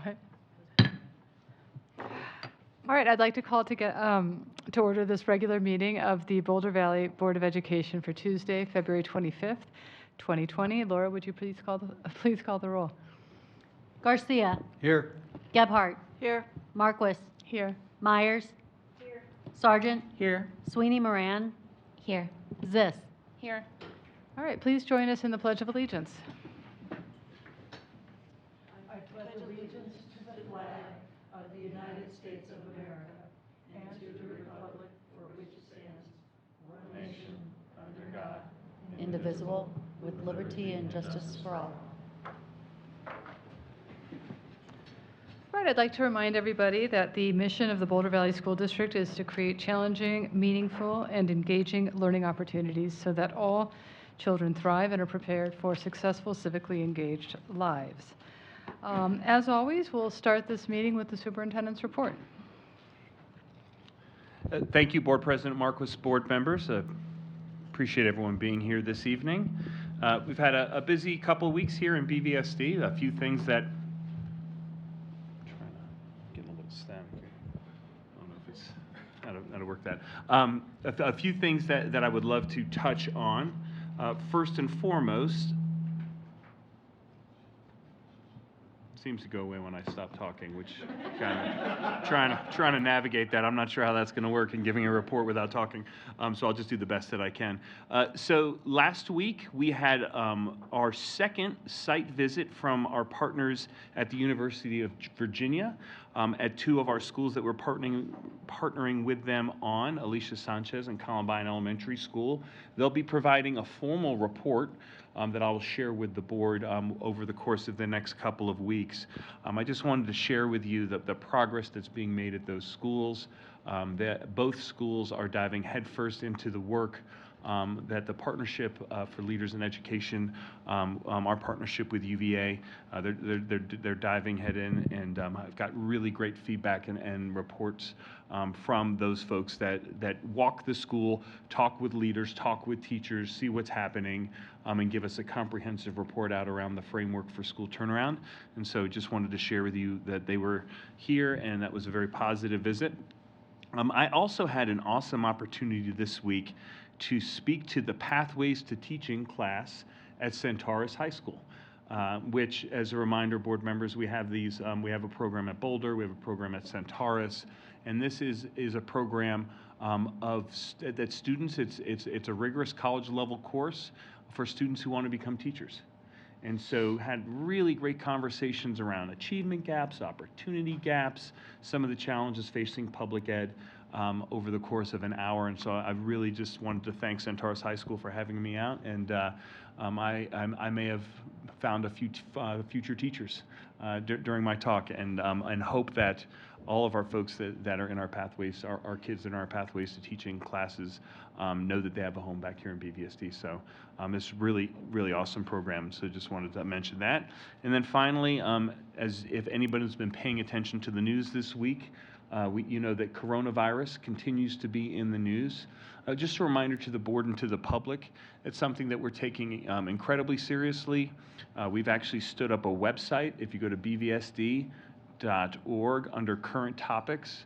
What? All right, I'd like to call to order this regular meeting of the Boulder Valley Board of Education for Tuesday, February 25th, 2020. Laura, would you please call the roll? Garcia. Here. Gebhardt. Here. Marquis. Here. Myers. Here. Sargent. Here. Sweeney Moran. Here. Zis. Here. All right, please join us in the Pledge of Allegiance. I pledge allegiance to the flag of the United States of America and to the republic for which it stands, one nation, under God, Indivisible, with liberty and justice for all. All right, I'd like to remind everybody that the mission of the Boulder Valley School District is to create challenging, meaningful, and engaging learning opportunities so that all children thrive and are prepared for successful, civically engaged lives. As always, we'll start this meeting with the superintendent's report. Thank you, Board President Marquis, board members. Appreciate everyone being here this evening. We've had a busy couple of weeks here in BVSD. A few things that how to work that. A few things that I would love to touch on. First and foremost, seems to go away when I stop talking, which kind of trying to navigate that. I'm not sure how that's going to work in giving a report without talking, so I'll just do the best that I can. So last week we had our second site visit from our partners at the University of Virginia at two of our schools that we're partnering with them on, Alicia Sanchez and Columbine Elementary School. They'll be providing a formal report that I will share with the board over the course of the next couple of weeks. I just wanted to share with you the progress that's being made at those schools. Both schools are diving headfirst into the work that the Partnership for Leaders in Education, our partnership with UVA, they're diving head in, and I've got really great feedback and reports from those folks that walk the school, talk with leaders, talk with teachers, see what's happening, and give us a comprehensive report out around the framework for school turnaround. And so just wanted to share with you that they were here, and that was a very positive visit. I also had an awesome opportunity this week to speak to the Pathways to Teaching class at Centaurus High School, which, as a reminder, board members, we have these. We have a program at Boulder, we have a program at Centaurus, and this is a program that students. It's a rigorous college level course for students who want to become teachers. And so had really great conversations around achievement gaps, opportunity gaps, some of the challenges facing public ed over the course of an hour. And so I really just wanted to thank Centaurus High School for having me out. And I may have found a few future teachers during my talk, and hope that all of our folks that are in our pathways, our kids in our Pathways to Teaching classes, know that they have a home back here in BVSD. So it's really, really awesome program. So just wanted to mention that. And then finally, as if anybody's been paying attention to the news this week, you know that coronavirus continues to be in the news. Just a reminder to the board and to the public, it's something that we're taking incredibly seriously. We've actually stood up a website. If you go to bvsd.org under current topics,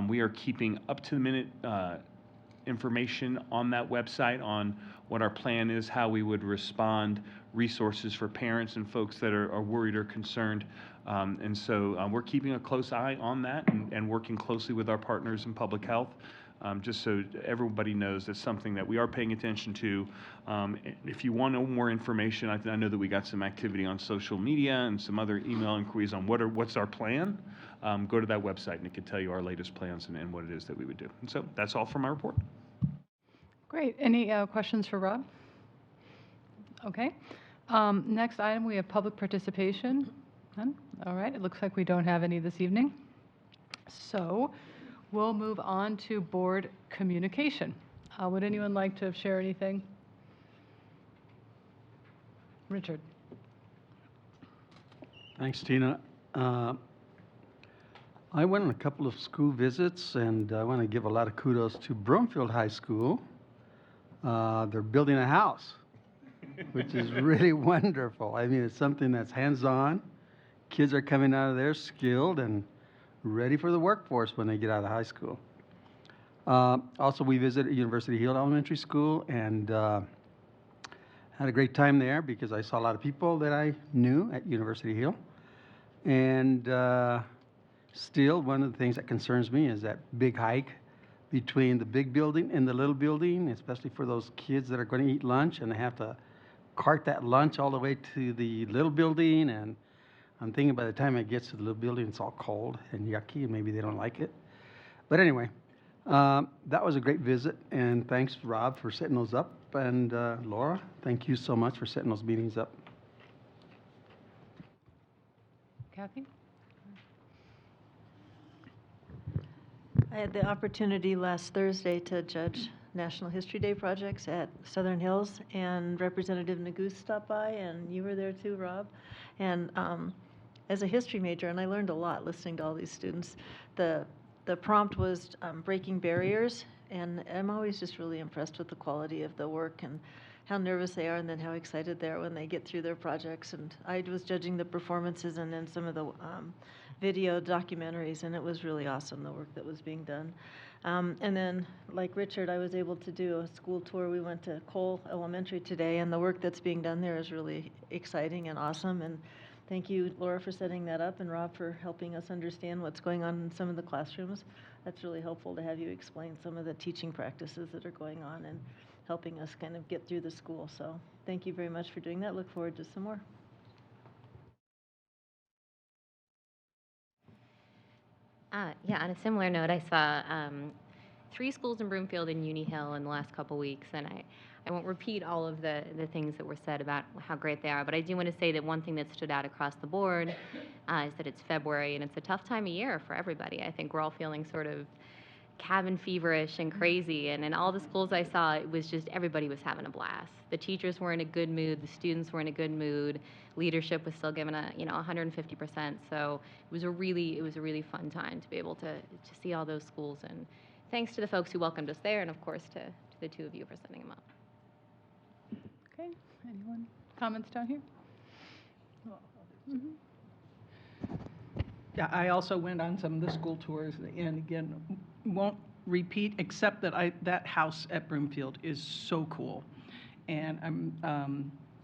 we are keeping up-to-the-minute information on that website on what our plan is, how we would respond, resources for parents and folks that are worried or concerned. And so we're keeping a close eye on that and working closely with our partners in public health, just so everybody knows that's something that we are paying attention to. If you want to know more information, I know that we got some activity on social media and some other email inquiries on what's our plan. Go to that website and it can tell you our latest plans and what it is that we would do. And so that's all for my report. Great. Any questions for Rob? Okay. Next item, we have public participation. None? All right. It looks like we don't have any this evening. So we'll move on to board communication. Would anyone like to share anything? Richard. Thanks, Tina. I went on a couple of school visits, and I want to give a lot of kudos to Broomfield High School. They're building a house, which is really wonderful. I mean, it's something that's hands-on, kids are coming out of there skilled and ready for the workforce when they get out of high school. Also, we visited University Hill Elementary School and had a great time there because I saw a lot of people that I knew at University Hill. And still, one of the things that concerns me is that big hike between the big building and the little building, especially for those kids that are going to eat lunch and they have to cart that lunch all the way to the little building. And I'm thinking by the time it gets to the little building, it's all cold and yucky, and maybe they don't like it. But anyway, that was a great visit, and thanks, Rob, for setting those up. And Laura, thank you so much for setting those meetings up. Kathy? I had the opportunity last Thursday to judge National History Day projects at Southern Hills, and Representative Naguse stopped by, and you were there too, Rob. And as a history major, and I learned a lot listening to all these students, the prompt was breaking barriers, and I'm always just really impressed with the quality of the work and how nervous they are, and then how excited they are when they get through their projects. And I was judging the performances and then some of the video documentaries, and it was really awesome, the work that was being done. And then, like Richard, I was able to do a school tour. We went to Cole Elementary today, and the work that's being done there is really exciting and awesome. And thank you, Laura, for setting that up, and Rob for helping us understand what's going on in some of the classrooms. That's really helpful to have you explain some of the teaching practices that are going on and helping us kind of get through the school. So thank you very much for doing that. Look forward to some more. Yeah, on a similar note, I saw 3 schools in Broomfield and Uni Hill in the last couple weeks, and I won't repeat all of the things that were said about how great they are, but I do want to say that one thing that stood out across the board is that it's February, and it's a tough time of year for everybody. I think we're all feeling sort of cabin feverish and crazy, and in all the schools I saw, it was just everybody was having a blast. The teachers were in a good mood, the students were in a good mood, leadership was still giving 150%. So it was a really fun time to be able to see all those schools, and thanks to the folks who welcomed us there, and of course to the 2 of you for setting them up. Okay, anyone? Comments down here? Yeah, I also went on some of the school tours, and again, won't repeat, except that that house at Broomfield is so cool, and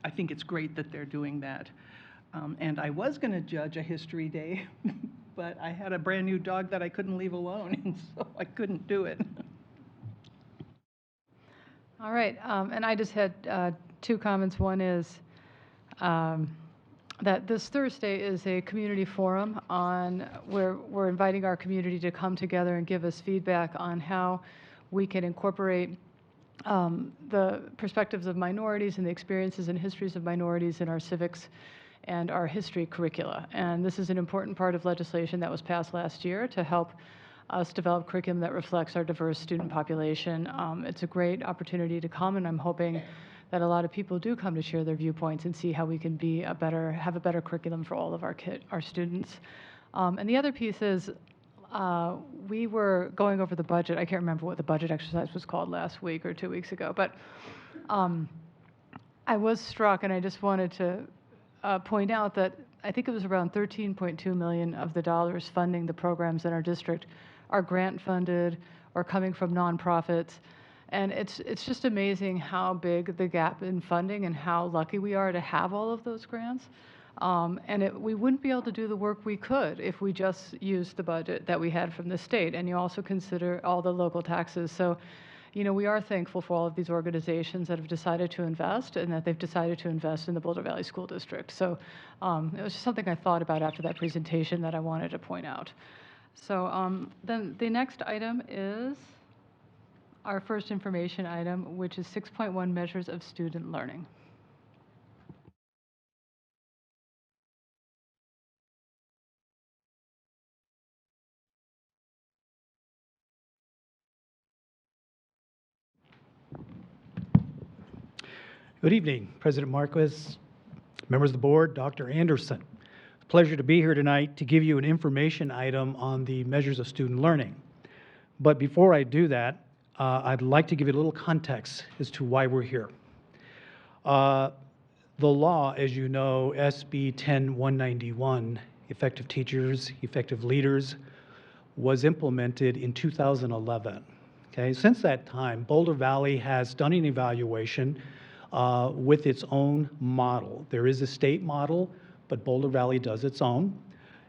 I think it's great that they're doing that. And I was going to judge a history day, but I had a brand new dog that I couldn't leave alone, and so I couldn't do it. All right, and I just had 2 comments. One is that this Thursday is a community forum where we're inviting our community to come together and give us feedback on how we can incorporate the perspectives of minorities and the experiences and histories of minorities in our civics and our history curricula. And this is an important part of legislation that was passed last year to help us develop curriculum that reflects our diverse student population. It's a great opportunity to come, and I'm hoping that a lot of people do come to share their viewpoints and see how we can have a better curriculum for all of our students. And the other piece is we were going over the budget. I can't remember what the budget exercise was called last week or 2 weeks ago, but I was struck, and I just wanted to point out that I think it was around $13.2 million of the dollars funding the programs in our district are grant funded or coming from nonprofits. And it's just amazing how big the gap in funding and how lucky we are to have all of those grants. We wouldn't be able to do the work we could if we just used the budget that we had from the state. And you also consider all the local taxes. So, we are thankful for all of these organizations that have decided to invest, and that they've decided to invest in the Boulder Valley School District. So it was just something I thought about after that presentation that I wanted to point out. So then the next item is our first information item, which is 6.1 measures of student learning. Good evening, President Marquez, members of the board, Dr. Anderson. It's a pleasure to be here tonight to give you an information item on the measures of student learning. But before I do that, I'd like to give you a little context as to why we're here. The law, as you know, SB 10191, Effective Teachers, Effective Leaders, was implemented in 2011. Okay, since that time, Boulder Valley has done an evaluation with its own model. There is a state model, but Boulder Valley does its own.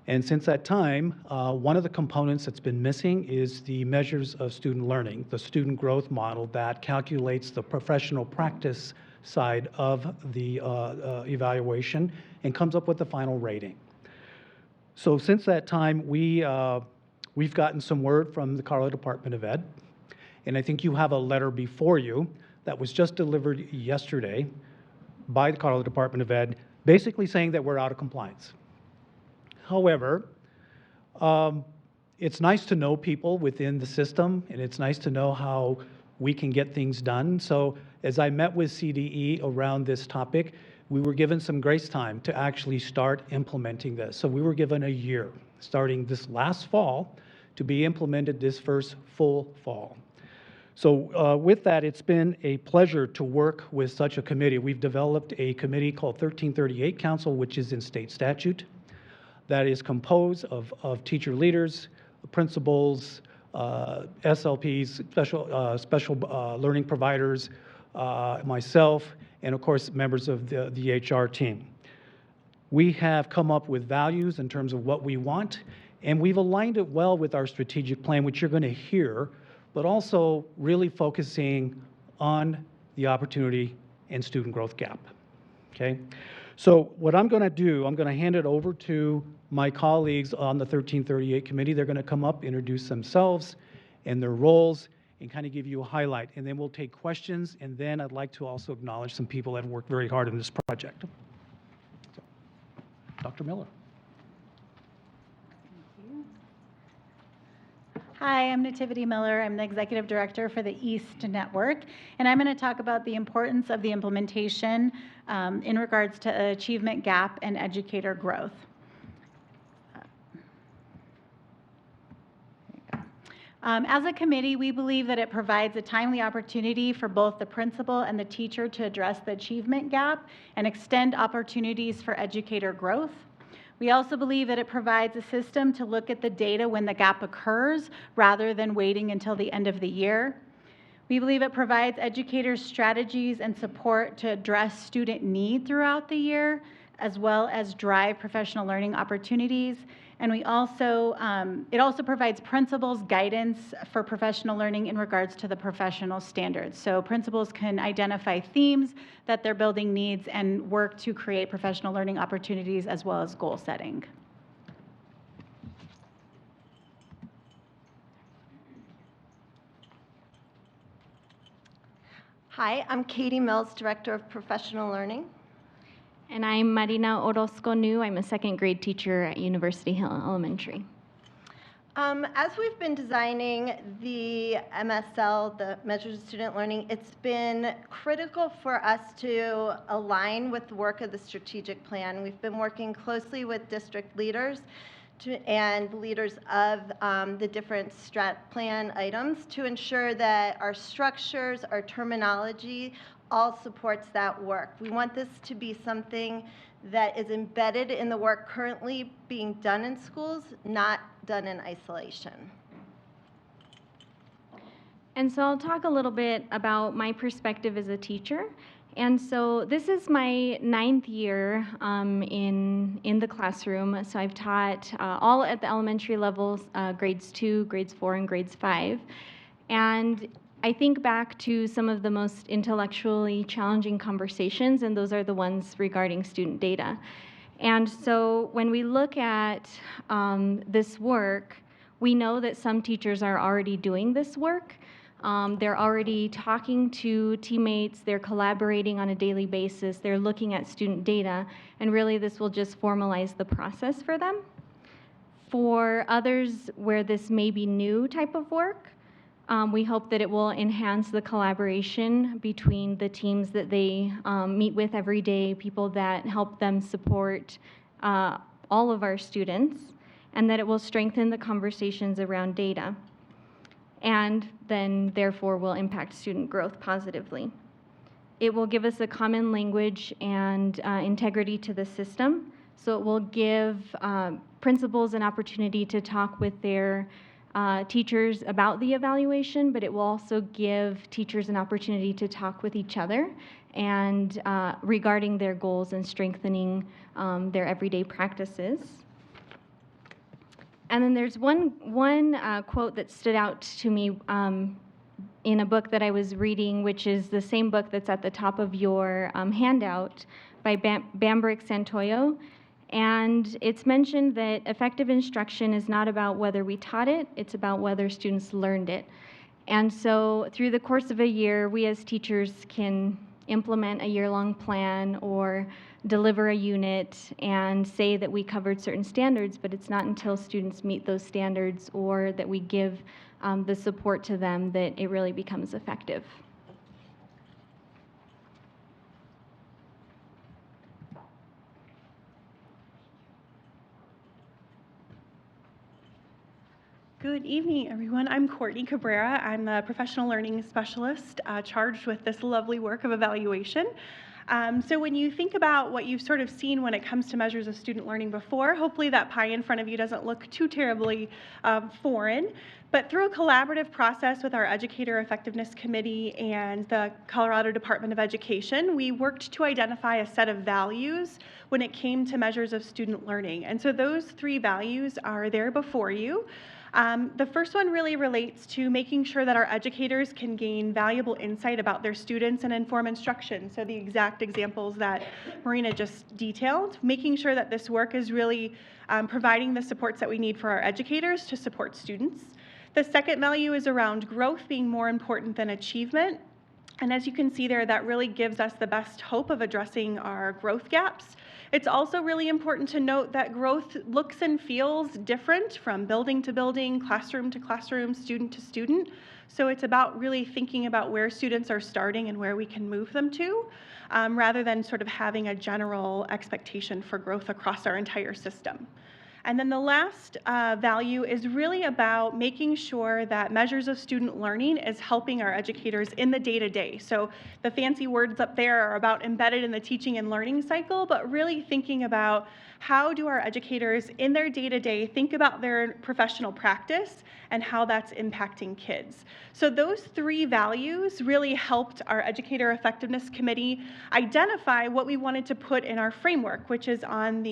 And since that time, one of the components that's been missing is the measures of student learning, the student growth model that calculates the professional practice side of the evaluation and comes up with the final rating. So since that time, we've gotten some word from the Colorado Department of Ed, and I think you have a letter before you that was just delivered yesterday by the Colorado Department of Ed, basically saying that we're out of compliance. However, it's nice to know people within the system, and it's nice to know how we can get things done. So as I met with CDE around this topic, we were given some grace time to actually start implementing this. So we were given a year, starting this last fall, to be implemented this first full fall. So with that, it's been a pleasure to work with such a committee. We've developed a committee called 1338 Council, which is in state statute, that is composed of teacher leaders, principals, SLPs, special learning providers, myself, and of course, members of the HR team. We have come up with values in terms of what we want, and we've aligned it well with our strategic plan, which you're going to hear, but also really focusing on the opportunity and student growth gap. Okay? So what I'm going to do, I'm going to hand it over to my colleagues on the 1338 committee. They're going to come up, introduce themselves and their roles, and kind of give you a highlight. And then we'll take questions, and then I'd like to also acknowledge some people that have worked very hard on this project. So, Dr. Miller. Hi, I'm Nativity Miller. I'm the Executive Director for the East Network, and I'm going to talk about the importance of the implementation in regards to achievement gap and educator growth. As a committee, we believe that it provides a timely opportunity for both the principal and the teacher to address the achievement gap and extend opportunities for educator growth. We also believe that it provides a system to look at the data when the gap occurs rather than waiting until the end of the year. We believe it provides educators strategies and support to address student need throughout the year, as well as drive professional learning opportunities. And we also, it also provides principals guidance for professional learning in regards to the professional standards. So principals can identify themes that their building needs and work to create professional learning opportunities as well as goal setting. Hi, I'm Katie Mills, Director of Professional Learning. And I'm Marina Orozco New. I'm a second grade teacher at University Hill Elementary. As we've been designing the MSL, the Measures of Student Learning, it's been critical for us to align with the work of the strategic plan. We've been working closely with district leaders and leaders of the different strat plan items to ensure that our structures, our terminology, all supports that work. We want this to be something that is embedded in the work currently being done in schools, not done in isolation. And so I'll talk a little bit about my perspective as a teacher. And so this is my 9th year in the classroom. So I've taught all at the elementary levels, grades 2, grades 4, and grades 5. And I think back to some of the most intellectually challenging conversations, and those are the ones regarding student data. And so when we look at this work, we know that some teachers are already doing this work. They're already talking to teammates, they're collaborating on a daily basis, they're looking at student data, and really this will just formalize the process for them. For others where this may be new type of work, we hope that it will enhance the collaboration between the teams that they meet with every day, people that help them support all of our students, and that it will strengthen the conversations around data, and then therefore will impact student growth positively. It will give us a common language and integrity to the system, so it will give principals an opportunity to talk with their teachers about the evaluation, but it will also give teachers an opportunity to talk with each other and regarding their goals and strengthening their everyday practices. And then there's one quote that stood out to me in a book that I was reading, which is the same book that's at the top of your handout by Bambrick Santoyo. And it's mentioned that effective instruction is not about whether we taught it, it's about whether students learned it. And so through the course of a year, we as teachers can implement a year-long plan or deliver a unit and say that we covered certain standards, but it's not until students meet those standards or that we give the support to them that it really becomes effective. Good evening, everyone. I'm Courtney Cabrera. I'm a professional learning specialist charged with this lovely work of evaluation. So when you think about what you've sort of seen when it comes to measures of student learning before, hopefully that pie in front of you doesn't look too terribly foreign. But through a collaborative process with our Educator Effectiveness Committee and the Colorado Department of Education, we worked to identify a set of values when it came to measures of student learning. And so those 3 values are there before you. The first one really relates to making sure that our educators can gain valuable insight about their students and inform instruction. So the exact examples that Marina just detailed, making sure that this work is really providing the supports that we need for our educators to support students. The second value is around growth being more important than achievement. And as you can see there, that really gives us the best hope of addressing our growth gaps. It's also really important to note that growth looks and feels different from building to building, classroom to classroom, student to student. So it's about really thinking about where students are starting and where we can move them to, rather than sort of having a general expectation for growth across our entire system. And then the last value is really about making sure that measures of student learning is helping our educators in the day-to-day. So the fancy words up there are about embedded in the teaching and learning cycle, but really thinking about how do our educators in their day-to-day think about their professional practice and how that's impacting kids. So those 3 values really helped our Educator Effectiveness Committee identify what we wanted to put in our framework, which is on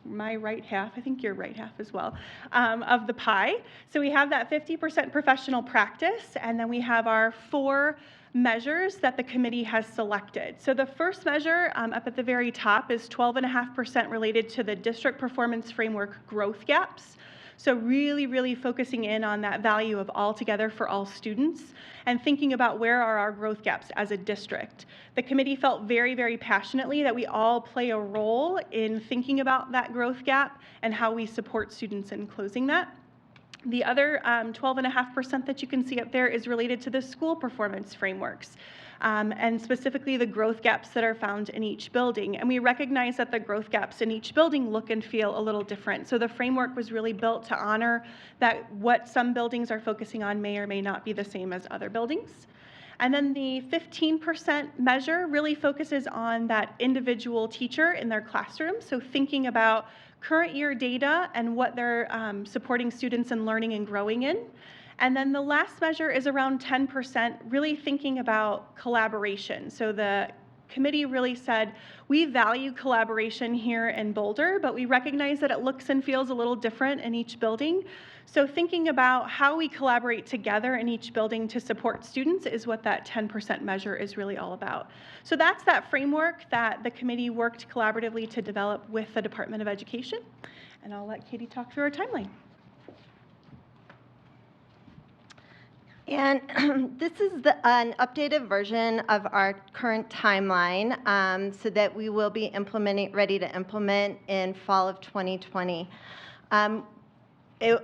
my right half, I think your right half as well, of the pie. So we have that 50% professional practice, and then we have our 4 measures that the committee has selected. So the first measure up at the very top is 12.5% related to the district performance framework growth gaps. So really, really focusing in on that value of all together for all students and thinking about where are our growth gaps as a district. The committee felt very, very passionately that we all play a role in thinking about that growth gap and how we support students in closing that. The other 12.5% that you can see up there is related to the school performance frameworks. And specifically the growth gaps that are found in each building. And we recognize that the growth gaps in each building look and feel a little different. So the framework was really built to honor that what some buildings are focusing on may or may not be the same as other buildings. And then the 15% measure really focuses on that individual teacher in their classroom. So thinking about current year data and what they're supporting students in learning and growing in. And then the last measure is around 10%, really thinking about collaboration. So the committee really said, we value collaboration here in Boulder, but we recognize that it looks and feels a little different in each building. So thinking about how we collaborate together in each building to support students is what that 10% measure is really all about. So that's that framework that the committee worked collaboratively to develop with the Department of Education. And I'll let Katie talk through our timeline. And this is an updated version of our current timeline so that we will be ready to implement in fall of 2020.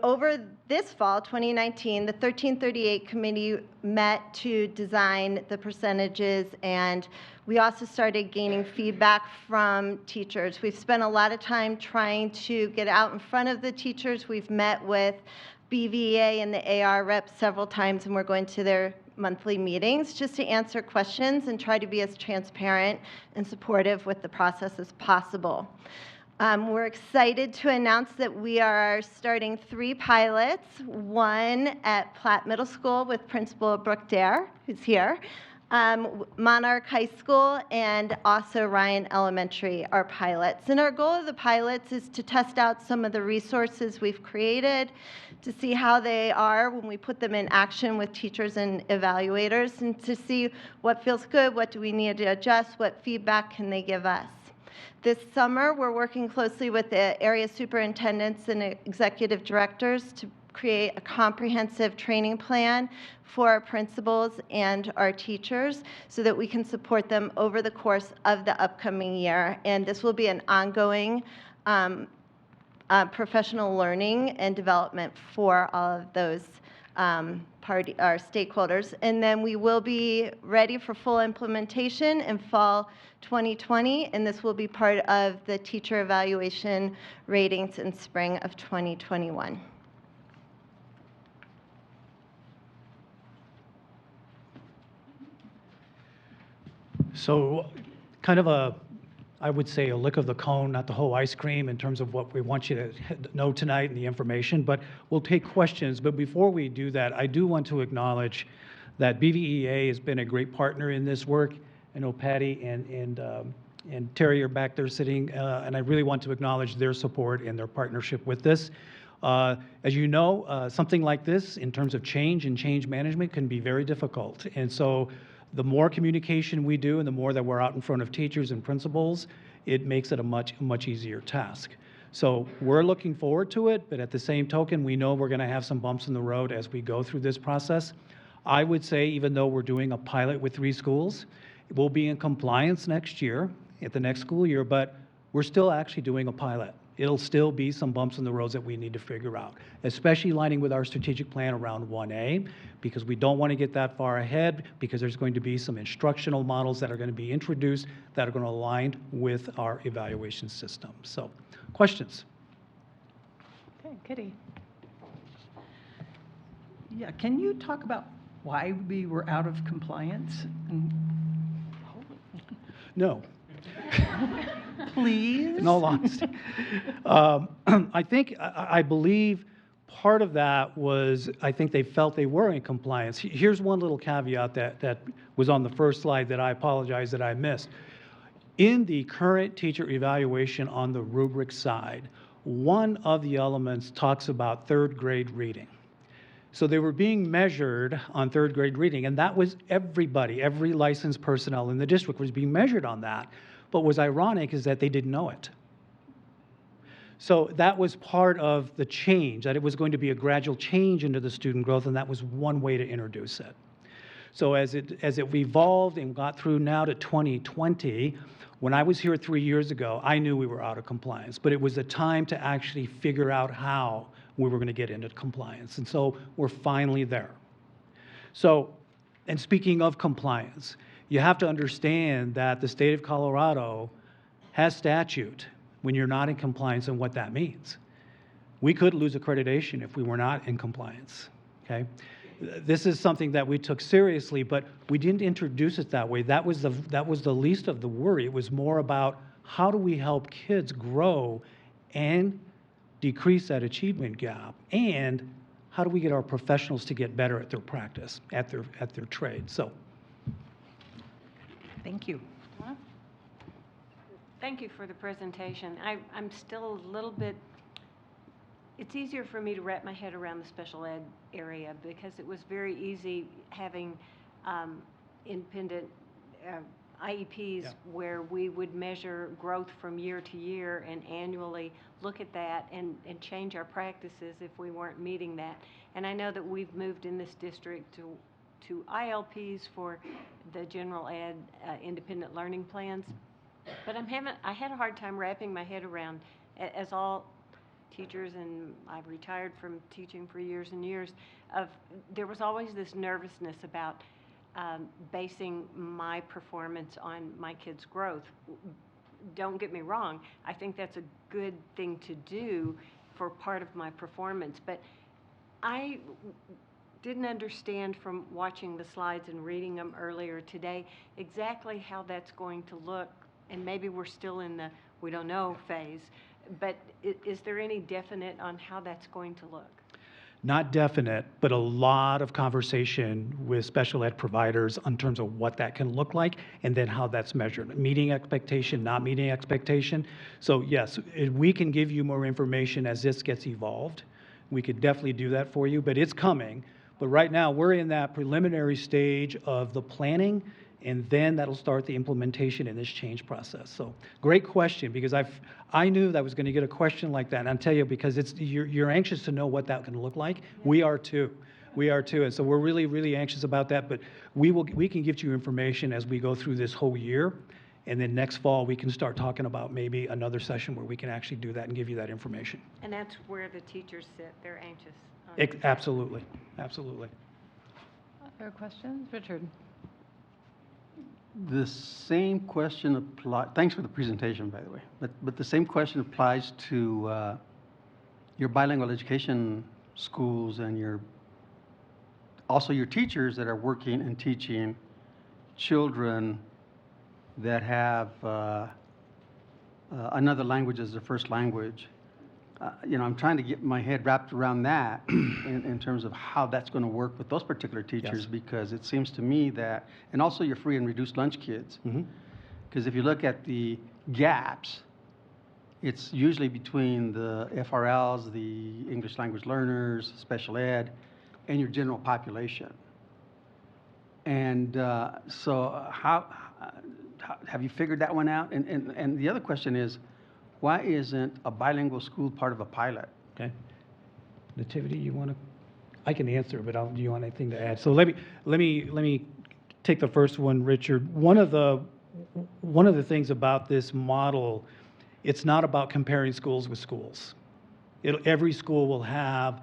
Over this fall, 2019, the 1338 committee met to design the percentages, and we also started gaining feedback from teachers. We've spent a lot of time trying to get out in front of the teachers. We've met with BVA and the AR reps several times, and we're going to their monthly meetings just to answer questions and try to be as transparent and supportive with the process as possible. We're excited to announce that we are starting 3 pilots, one at Platt Middle School with Principal Brooke Dare, who's here, Monarch High School, and also Ryan Elementary are pilots. And our goal of the pilots is to test out some of the resources we've created, to see how they are when we put them in action with teachers and evaluators, and to see what feels good, what do we need to adjust, what feedback can they give us. This summer, we're working closely with the area superintendents and executive directors to create a comprehensive training plan for our principals and our teachers so that we can support them over the course of the upcoming year. And this will be an ongoing professional learning and development for all of those our stakeholders. And then we will be ready for full implementation in fall 2020, and this will be part of the teacher evaluation ratings in spring of 2021. So kind of I would say a lick of the cone, not the whole ice cream in terms of what we want you to know tonight and the information, but we'll take questions. But before we do that, I do want to acknowledge that BVEA has been a great partner in this work. I know Patty and Terry are back there sitting, and I really want to acknowledge their support and their partnership with this. As you know, something like this in terms of change and change management can be very difficult. And so the more communication we do and the more that we're out in front of teachers and principals, it makes it a much easier task. So we're looking forward to it, but at the same token, we know we're going to have some bumps in the road as we go through this process. I would say even though we're doing a pilot with 3 schools, we'll be in compliance next year, at the next school year, but we're still actually doing a pilot. It'll still be some bumps in the roads that we need to figure out, especially lining with our strategic plan around 1A, because we don't want to get that far ahead, because there's going to be some instructional models that are going to be introduced that are going to align with our evaluation system. So, questions? Okay, Kitty. Yeah, can you talk about why we were out of compliance? No. Please? In all honesty. I believe part of that was, I think they felt they were in compliance. Here's one little caveat that was on the first slide that I apologize that I missed. In the current teacher evaluation on the rubric side, one of the elements talks about 3rd grade reading. So they were being measured on 3rd grade reading, and that was everybody, every licensed personnel in the district was being measured on that. But what's ironic is that they didn't know it. So that was part of the change, that it was going to be a gradual change into the student growth, and that was one way to introduce it. So as it evolved and got through now to 2020, when I was here 3 years ago, I knew we were out of compliance, but it was a time to actually figure out how we were going to get into compliance. And so we're finally there. So, and speaking of compliance, you have to understand that the state of Colorado has statute when you're not in compliance and what that means. We could lose accreditation if we were not in compliance, okay? This is something that we took seriously, but we didn't introduce it that way. That was the least of the worry. It was more about how do we help kids grow and decrease that achievement gap, and how do we get our professionals to get better at their practice, at their trade. So. Thank you. Thank you for the presentation. I'm still a little bit, it's easier for me to wrap my head around the special ed area because it was very easy having independent IEPs where we would measure growth from year to year and annually look at that and change our practices if we weren't meeting that. And I know that we've moved in this district to ILPs for the general ed independent learning plans. But I had a hard time wrapping my head around, as all teachers, and I've retired from teaching for years and years, there was always this nervousness about basing my performance on my kids' growth. Don't get me wrong, I think that's a good thing to do for part of my performance, but I didn't understand from watching the slides and reading them earlier today exactly how that's going to look, and maybe we're still in the we don't know phase, but is there any definite on how that's going to look? Not definite, but a lot of conversation with special ed providers in terms of what that can look like and then how that's measured. Meeting expectation, not meeting expectation. So yes, we can give you more information as this gets evolved. We could definitely do that for you, but it's coming. But right now, we're in that preliminary stage of the planning, and then that'll start the implementation in this change process. So great question, because I knew that I was going to get a question like that, and I'll tell you, because you're anxious to know what that can look like. We are too. We are too, and so we're really, really anxious about that, but we can give you information as we go through this whole year, and then next fall, we can start talking about maybe another session where we can actually do that and give you that information. And that's where the teachers sit. They're anxious. on Absolutely, absolutely. Other questions? Richard? The same question applies, thanks for the presentation, by the way, but the same question applies to your bilingual education schools and also your teachers that are working and teaching children that have another language as their first language. I'm trying to get my head wrapped around that in terms of how that's going to work with those particular teachers, Yes. because it seems to me that, and also your free and reduced lunch kids, because if you look at the gaps, it's usually between the FRLs, the English language learners, special ed, and your general population. And so how have you figured that one out? And the other question is, why isn't a bilingual school part of a pilot? Okay. Nativity, you want to? I can answer, but do you want anything to add? So let me take the first one, Richard. One of the things about this model, it's not about comparing schools with schools. Every school will have,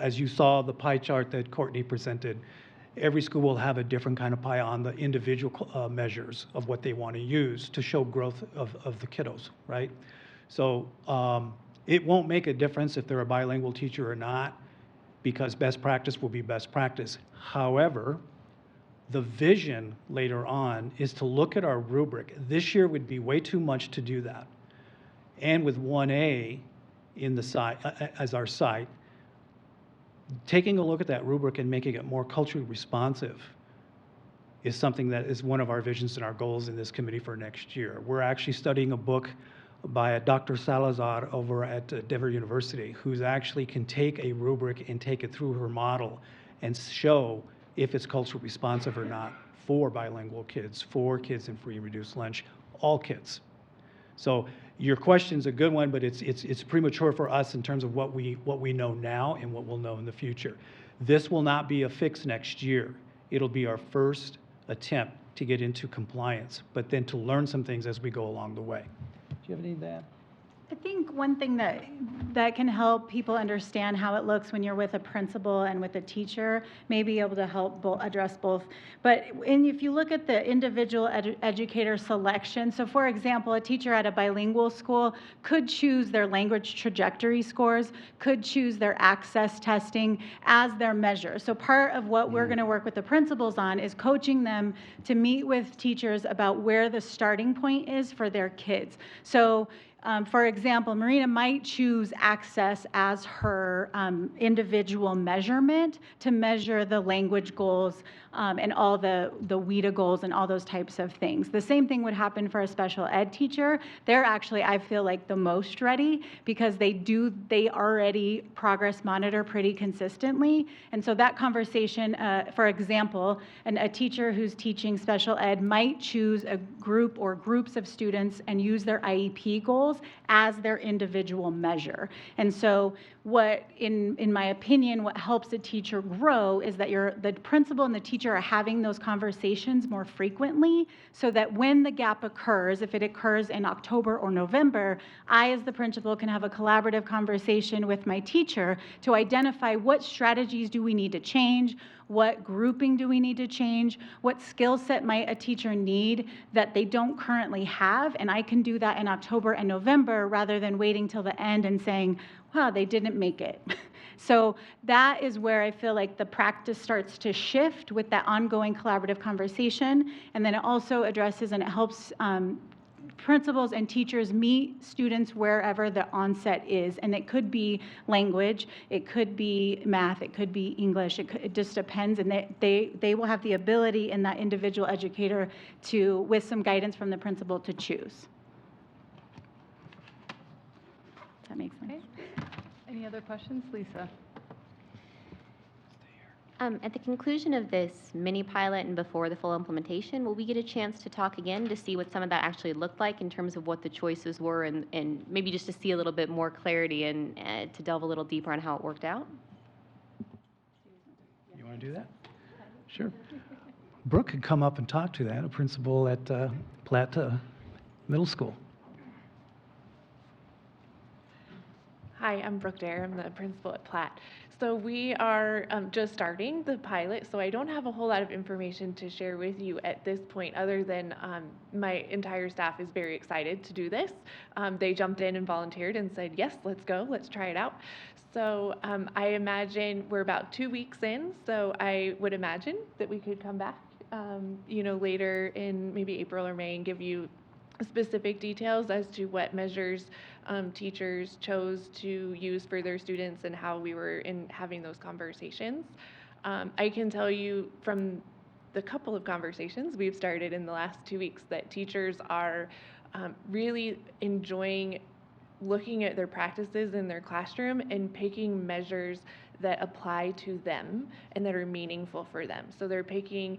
as you saw the pie chart that Courtney presented, every school will have a different kind of pie on the individual measures of what they want to use to show growth of the kiddos, right? So it won't make a difference if they're a bilingual teacher or not, because best practice will be best practice. However, the vision later on is to look at our rubric. This year would be way too much to do that. And with 1A in the site, as our site, taking a look at that rubric and making it more culturally responsive is something that is one of our visions and our goals in this committee for next year. We're actually studying a book by Dr. Salazar over at Denver University, who's actually can take a rubric and take it through her model and show if it's culturally responsive or not for bilingual kids, for kids in free and reduced lunch, all kids. So your question's a good one, but it's premature for us in terms of what we know now and what we'll know in the future. This will not be a fix next year. It'll be our first attempt to get into compliance, but then to learn some things as we go along the way. Do you have any of that? I think one thing that can help people understand how it looks when you're with a principal and with a teacher may be able to help address both. But if you look at the individual educator selection, so for example, a teacher at a bilingual school could choose their language trajectory scores, could choose their access testing as their measure. So part of what we're going to work with the principals on is coaching them to meet with teachers about where the starting point is for their kids. So for example, Marina might choose access as her individual measurement to measure the language goals and all the WIDA goals and all those types of things. The same thing would happen for a special ed teacher. They're actually, I feel like, the most ready because they already progress monitor pretty consistently. And so that conversation, for example, a teacher who's teaching special ed might choose a group or groups of students and use their IEP goals as their individual measure. And so what, in my opinion, what helps a teacher grow is that the principal and the teacher are having those conversations more frequently so that when the gap occurs, if it occurs in October or November, I as the principal can have a collaborative conversation with my teacher to identify what strategies do we need to change, what grouping do we need to change, what skill set might a teacher need that they don't currently have, and I can do that in October and November rather than waiting till the end and saying, wow, they didn't make it. So that is where I feel like the practice starts to shift with that ongoing collaborative conversation, and then it also addresses and it helps principals and teachers meet students wherever the onset is, and it could be language, it could be math, it could be English, it just depends, and they will have the ability in that individual educator to, with some guidance from the principal, to choose. Does that make sense? Okay. Any other questions? Lisa? At the conclusion of this mini pilot and before the full implementation, will we get a chance to talk again to see what some of that actually looked like in terms of what the choices were and maybe just to see a little bit more clarity and to delve a little deeper on how it worked out? You want to do that? Sure. Brooke could come up and talk to that, a principal at Platt Middle School. Hi, I'm Brooke Dare. I'm the principal at Platt. So we are just starting the pilot, so I don't have a whole lot of information to share with you at this point other than my entire staff is very excited to do this. They jumped in and volunteered and said, yes, let's go, let's try it out. So I imagine we're about 2 weeks in, so I would imagine that we could come back later in maybe April or May and give you specific details as to what measures teachers chose to use for their students and how we were in having those conversations. I can tell you from the couple of conversations we've started in the last 2 weeks that teachers are really enjoying looking at their practices in their classroom and picking measures that apply to them and that are meaningful for them. So they're picking,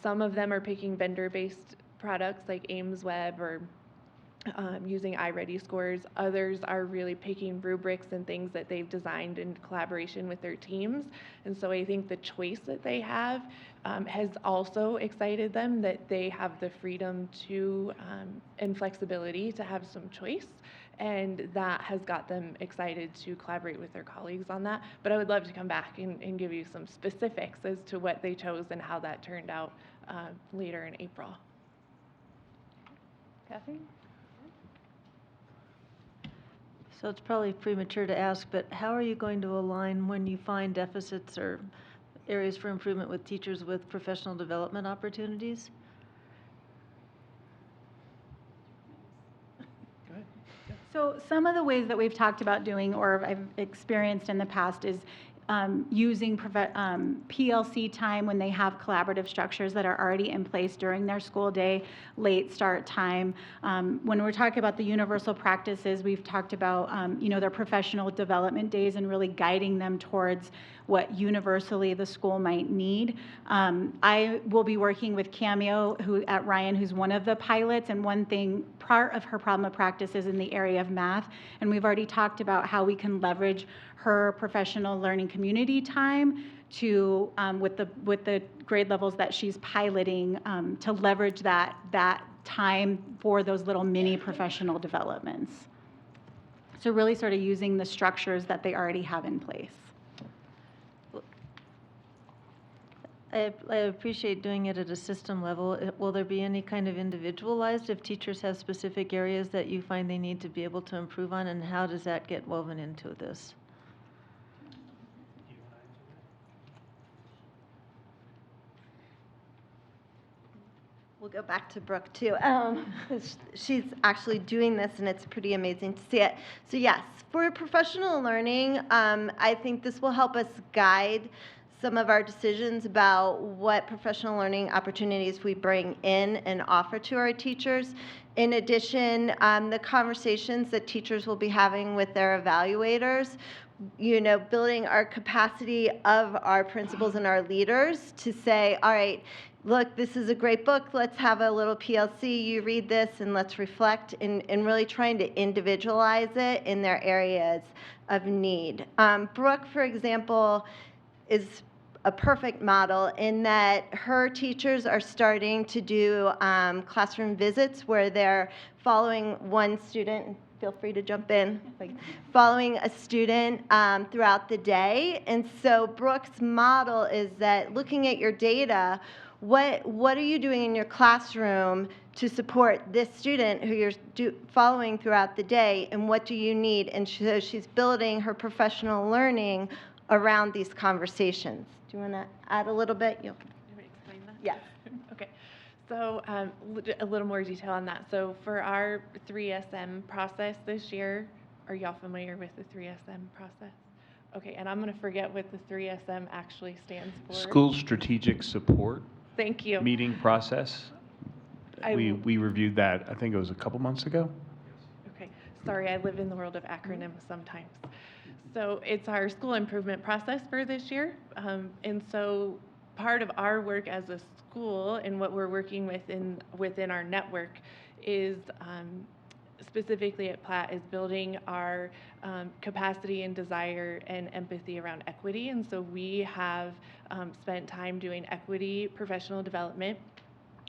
some of them are picking vendor-based products like AIMSweb or using iReady scores. Others are really picking rubrics and things that they've designed in collaboration with their teams. And so I think the choice that they have has also excited them, that they have the freedom to and flexibility to have some choice. And that has got them excited to collaborate with their colleagues on that. But I would love to come back and give you some specifics as to what they chose and how that turned out later in April. Kathy? So it's probably premature to ask, but how are you going to align when you find deficits or areas for improvement with teachers with professional development opportunities? So some of the ways that we've talked about doing or I've experienced in the past is using PLC time when they have collaborative structures that are already in place during their school day, late start time. When we're talking about the universal practices, we've talked about their professional development days and really guiding them towards what universally the school might need. I will be working with Cameo at Ryan, who's one of the pilots, and part of her problem of practice is in the area of math, and we've already talked about how we can leverage her professional learning community time to with the grade levels that she's piloting to leverage that time for those little mini professional developments. So really sort of using the structures that they already have in place. I appreciate doing it at a system level. Will there be any kind of individualized if teachers have specific areas that you find they need to be able to improve on, and how does that get woven into this? We'll go back to Brooke too. She's actually doing this and it's pretty amazing to see it. So yes, for professional learning, I think this will help us guide some of our decisions about what professional learning opportunities we bring in and offer to our teachers. In addition, the conversations that teachers will be having with their evaluators, building our capacity of our principals and our leaders to say, all right, look, this is a great book. Let's have a little PLC. You read this and let's reflect, and really trying to individualize it in their areas of need. Brooke, for example, is a perfect model in that her teachers are starting to do classroom visits where they're following one student. Feel free to jump in, following a student throughout the day. And so Brooke's model is that looking at your data, what are you doing in your classroom to support this student who you're following throughout the day, and what do you need? And so she's building her professional learning around these conversations. Do you want to add a little bit? Can we explain that? Yes. Okay. So a little more detail on that. So for our 3SM process this year, are y'all familiar with the 3SM process? Okay, and I'm going to forget what the 3SM actually stands for. School Strategic Support Thank you. Meeting Process. We reviewed that, I think it was a couple months ago. Okay, sorry, I live in the world of acronyms sometimes. So it's our school improvement process for this year. And so part of our work as a school and what we're working with within our network is specifically at Platt is building our capacity and desire and empathy around equity. And so we have spent time doing equity professional development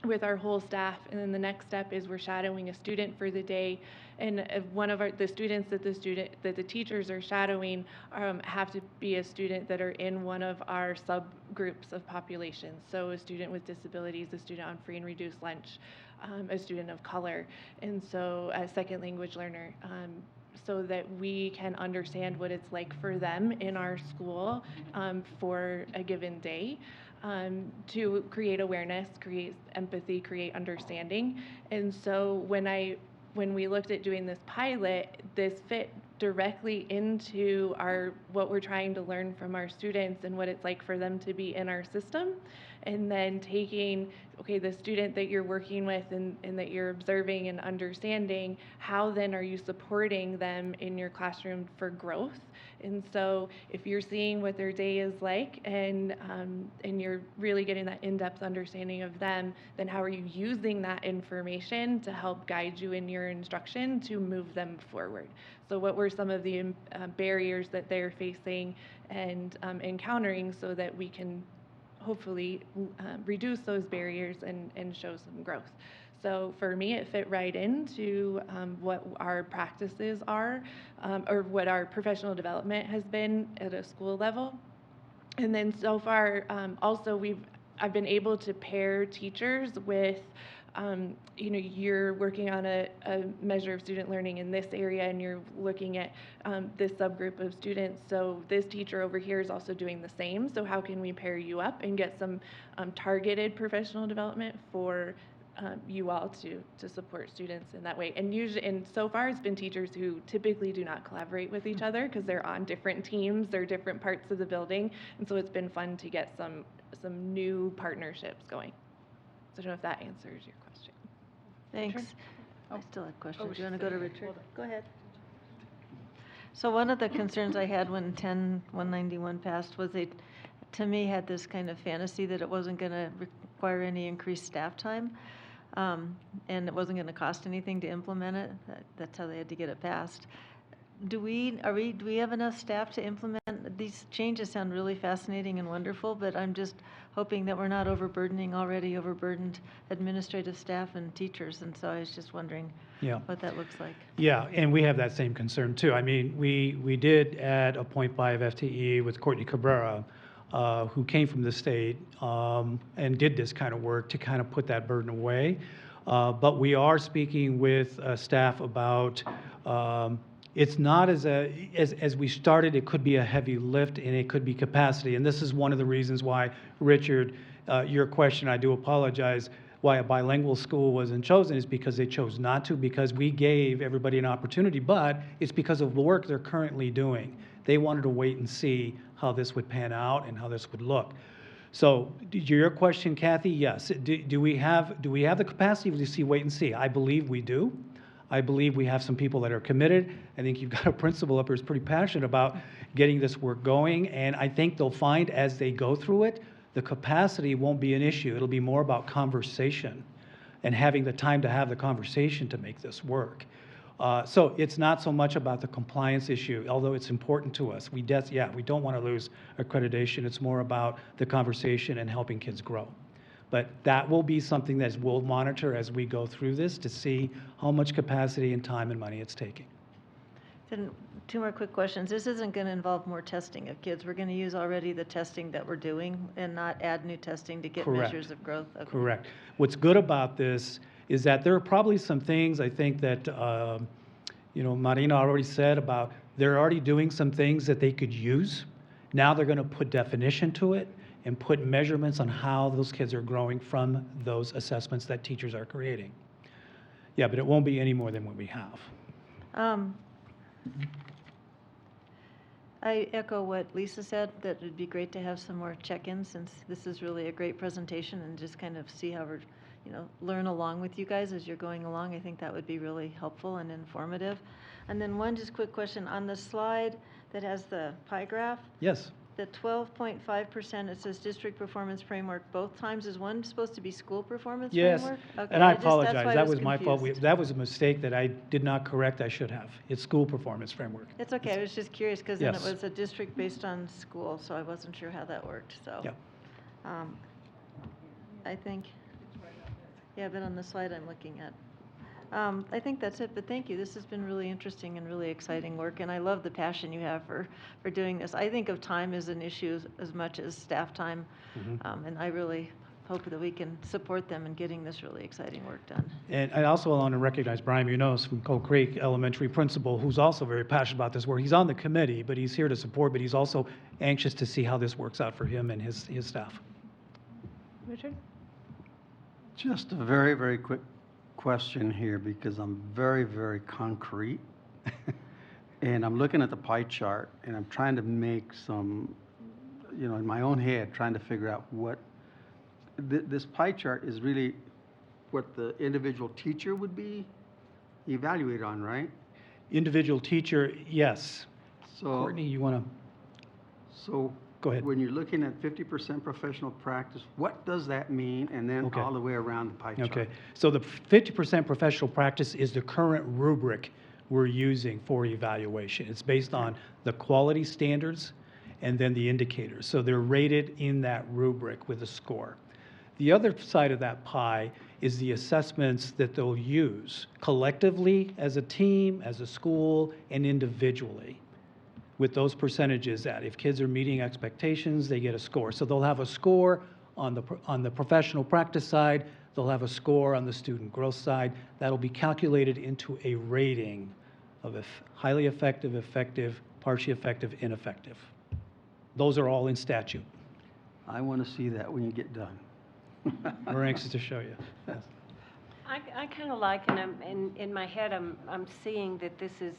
with our whole staff, and then the next step is we're shadowing a student for the day, and one of the students that the teachers are shadowing have to be a student that are in one of our subgroups of populations. So a student with disabilities, a student on free and reduced lunch, a student of color, and so a second language learner. So that we can understand what it's like for them in our school for a given day. To create awareness, create empathy, create understanding. And so when we looked at doing this pilot, this fit directly into what we're trying to learn from our students and what it's like for them to be in our system. And then taking, okay, the student that you're working with and that you're observing and understanding, how then are you supporting them in your classroom for growth? And so if you're seeing what their day is like and you're really getting that in-depth understanding of them, then how are you using that information to help guide you in your instruction to move them forward? So what were some of the barriers that they're facing and encountering so that we can hopefully reduce those barriers and show some growth. So for me, it fit right into what our practices are or what our professional development has been at a school level. And then so far, also I've been able to pair teachers with you're working on a measure of student learning in this area and you're looking at this subgroup of students. So this teacher over here is also doing the same. So how can we pair you up and get some targeted professional development for you all to support students in that way? And so far it's been teachers who typically do not collaborate with each other because they're on different teams, they're different parts of the building. And so it's been fun to get some new partnerships going. So I don't know if that answers your question. Thanks. Sure. I still have questions. Oh, Do you want to go to sorry. Richard? Go ahead. So one of the concerns I had when 10-191 passed was they, to me, had this kind of fantasy that it wasn't going to require any increased staff time, and it wasn't going to cost anything to implement it. That's how they had to get it passed. Do we have enough staff to implement? These changes sound really fascinating and wonderful, but I'm just hoping that we're not overburdening already overburdened administrative staff and teachers. And so I was just wondering what that looks like. Yeah, and we have that same concern too. I mean, we did add a 0.5 FTE with Courtney Cabrera, who came from the state and did this kind of work to kind of put that burden away. But we are speaking with staff about it's not as we started, it could be a heavy lift and it could be capacity. And this is one of the reasons why, Richard, your question, I do apologize, why a bilingual school wasn't chosen is because they chose not to, because we gave everybody an opportunity, but it's because of the work they're currently doing. They wanted to wait and see how this would pan out and how this would look. So your question, Kathy, yes. Do we have the capacity to see, wait and see? I believe we do. I believe we have some people that are committed. I think you've got a principal up here who's pretty passionate about getting this work going, and I think they'll find as they go through it, the capacity won't be an issue. It'll be more about conversation and having the time to have the conversation to make this work. So it's not so much about the compliance issue, although it's important to us. We don't want to lose accreditation. It's more about the conversation and helping kids grow. But that will be something that we'll monitor as we go through this to see how much capacity and time and money it's taking. Then 2 more quick questions. This isn't going to involve more testing of kids. We're going to use already the testing that we're doing and not add new testing to get Correct. measures of growth. Okay. Correct. What's good about this is that there are probably some things I think that, Marina already said about they're already doing some things that they could use. Now they're going to put definition to it, and put measurements on how those kids are growing from those assessments that teachers are creating. Yeah, but it won't be any more than what we have. I echo what Lisa said, that it'd be great to have some more check-ins, since this is really a great presentation, and just kind of see how we're, learn along with you guys as you're going along. I think that would be really helpful and informative. And then one just quick question, on the slide that has the pie graph, Yes. the 12.5%, it says district performance framework both times. Is one supposed to be school performance Yes, framework? Okay, and I that's apologize. why I That was was my fault. confused. That was a mistake that I did not correct. I should have. It's school performance framework. It's okay, I was just curious, because then it Yes. was a district based on school, so I wasn't sure how that worked, so. Yeah. I think, yeah, but on the slide I'm looking at. I think that's it, but thank you. This has been really interesting and really exciting work, and I love the passion you have for doing this. I think of time as an issue as much as staff time, and I really hope that we can support them in getting this really exciting work done. And I also want to recognize Brian Munoz from Coal Creek Elementary Principal, who's also very passionate about this work. He's on the committee, but he's here to support, but he's also anxious to see how this works out for him and his staff. Richard? Just a very, very quick question here, because I'm very, very concrete. And I'm looking at the pie chart, and I'm trying to make some, in my own head, trying to figure out what, this pie chart is really what the individual teacher would be evaluated on, right? Individual teacher, yes. So, Courtney, you want to? So Go ahead. when you're looking at 50% professional practice, what does that mean? And then Okay. all the way around the pie chart. Okay, so the 50% professional practice is the current rubric we're using for evaluation. It's based on the quality standards and then the indicators. So they're rated in that rubric with a score. The other side of that pie is the assessments that they'll use collectively as a team, as a school, and individually, with those percentages that if kids are meeting expectations, they get a score. So they'll have a score on the professional practice side, they'll have a score on the student growth side. That'll be calculated into a rating of highly effective, effective, partially effective, ineffective. Those are all in statute. I want to see that when you get done. We're anxious to show you. Yes. I kind of like, and in my head, I'm seeing that this is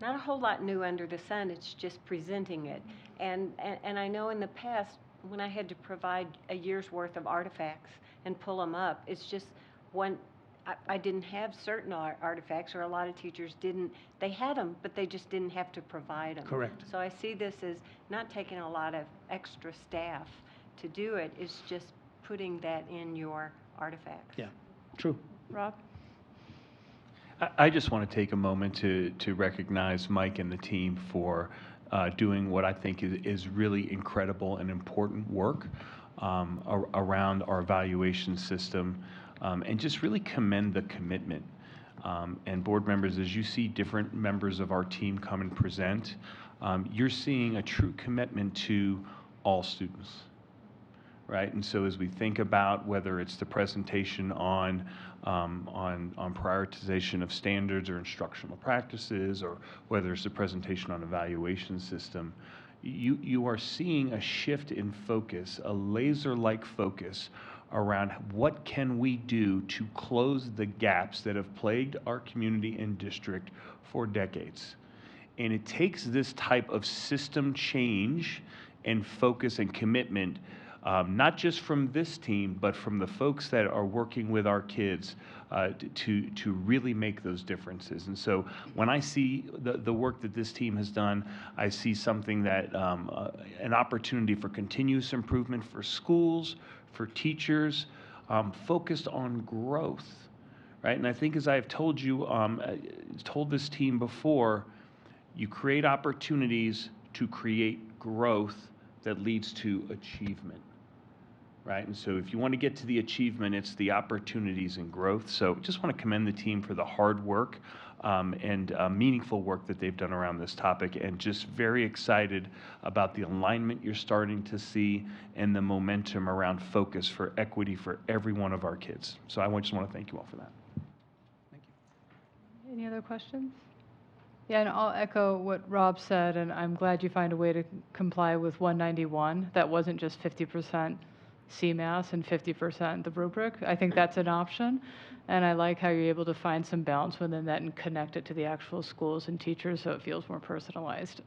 not a whole lot new under the sun. It's just presenting it. And I know in the past, when I had to provide a year's worth of artifacts and pull them up, it's just I didn't have certain artifacts, or a lot of teachers didn't. They had them, but they just didn't have to provide them. Correct. So I see this as not taking a lot of extra staff to do it. It's just putting that in your artifacts. Yeah, true. Rob? I just want to take a moment to recognize Mike and the team for doing what I think is really incredible and important work around our evaluation system, and just really commend the commitment. And board members, as you see different members of our team come and present, you're seeing a true commitment to all students. Right, and so as we think about whether it's the presentation on prioritization of standards or instructional practices, or whether it's the presentation on evaluation system, you are seeing a shift in focus, a laser-like focus around what can we do to close the gaps that have plagued our community and district for decades. And it takes this type of system change and focus and commitment, not just from this team, but from the folks that are working with our kids to really make those differences. And so when I see the work that this team has done, I see something that, an opportunity for continuous improvement for schools, for teachers, focused on growth, right? And I think, as I've told you, told this team before, you create opportunities to create growth that leads to achievement, right? And so if you want to get to the achievement, it's the opportunities and growth. So just want to commend the team for the hard work and meaningful work that they've done around this topic, and just very excited about the alignment you're starting to see and the momentum around focus for equity for every one of our kids. So I just want to thank you all for that. Any other questions? Yeah, and I'll echo what Rob said, and I'm glad you find a way to comply with 191. That wasn't just 50% CMAS and 50% the rubric. I think that's an option, and I like how you're able to find some balance within that and connect it to the actual schools and teachers so it feels more personalized.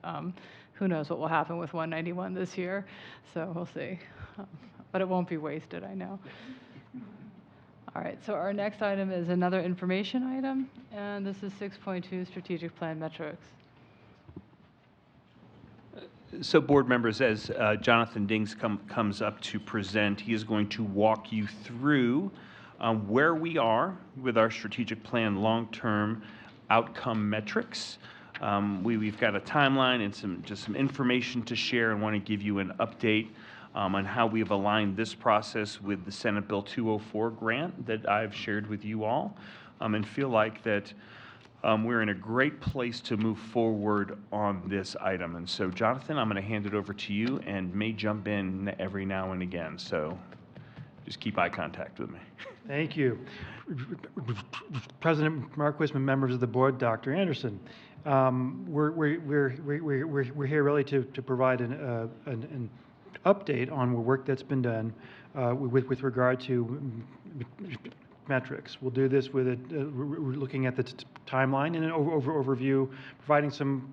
Who knows what will happen with 191 this year, so we'll see. But it won't be wasted, I know. All right, so our next item is another information item, and this is 6.2 strategic plan metrics. So board members, as Jonathan Dings comes up to present, he is going to walk you through where we are with our strategic plan long-term outcome metrics. We've got a timeline and just some information to share, and want to give you an update on how we have aligned this process with the Senate Bill 204 grant that I've shared with you all, and feel like that we're in a great place to move forward on this item. And so, Jonathan, I'm going to hand it over to you, and may jump in every now and again. So just keep eye contact with me. Thank you. President Marquis and members of the board, Dr. Anderson. We're here really to provide an update on the work that's been done with regard to metrics. We'll do this with looking at the timeline and an overview, providing some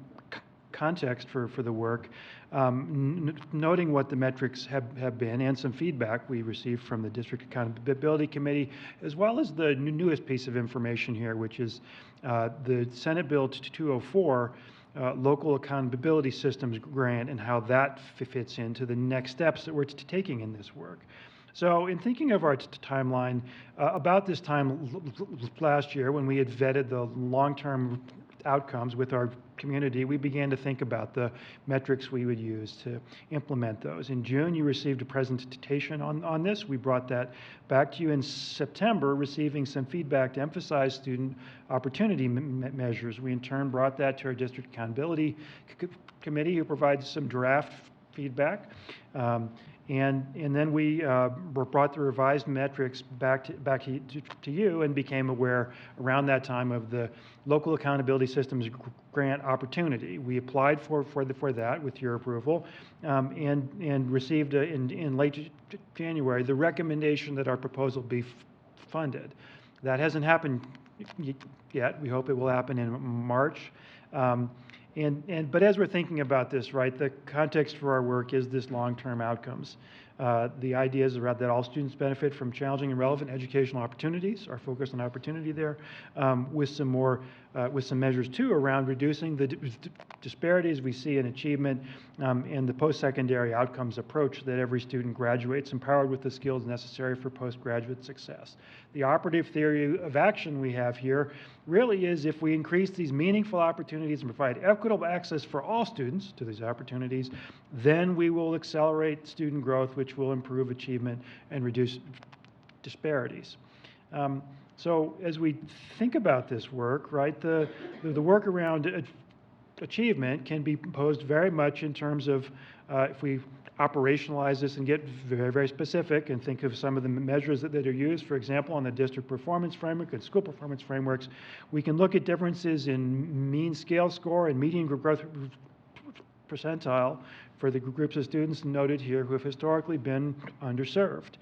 context for the work, noting what the metrics have been, and some feedback we received from the District Accountability Committee, as well as the newest piece of information here, which is the Senate Bill 204 Local Accountability Systems Grant, and how that fits into the next steps that we're taking in this work. So in thinking of our timeline, about this time last year, when we had vetted the long-term outcomes with our community, we began to think about the metrics we would use to implement those. In June, you received a presentation on this. We brought that back to you in September, receiving some feedback to emphasize student opportunity measures. We in turn brought that to our District Accountability Committee, who provides some draft feedback. And then we brought the revised metrics back to you, and became aware around that time of the Local Accountability Systems Grant opportunity. We applied for that with your approval, and received in late January the recommendation that our proposal be funded. That hasn't happened yet. We hope it will happen in March. But as we're thinking about this, right, the context for our work is this long-term outcomes. The idea is that all students benefit from challenging and relevant educational opportunities. Our focus on opportunity there, with some measures too around reducing the disparities we see in achievement, and the post-secondary outcomes approach, that every student graduates empowered with the skills necessary for postgraduate success. The operative theory of action we have here really is, if we increase these meaningful opportunities and provide equitable access for all students to these opportunities, then we will accelerate student growth, which will improve achievement and reduce disparities. So as we think about this work, right, the work around achievement can be posed very much in terms of, if we operationalize this and get very, very specific and think of some of the measures that are used, for example, on the district performance framework and school performance frameworks, we can look at differences in mean scale score and median growth percentile for the groups of students noted here who have historically been underserved.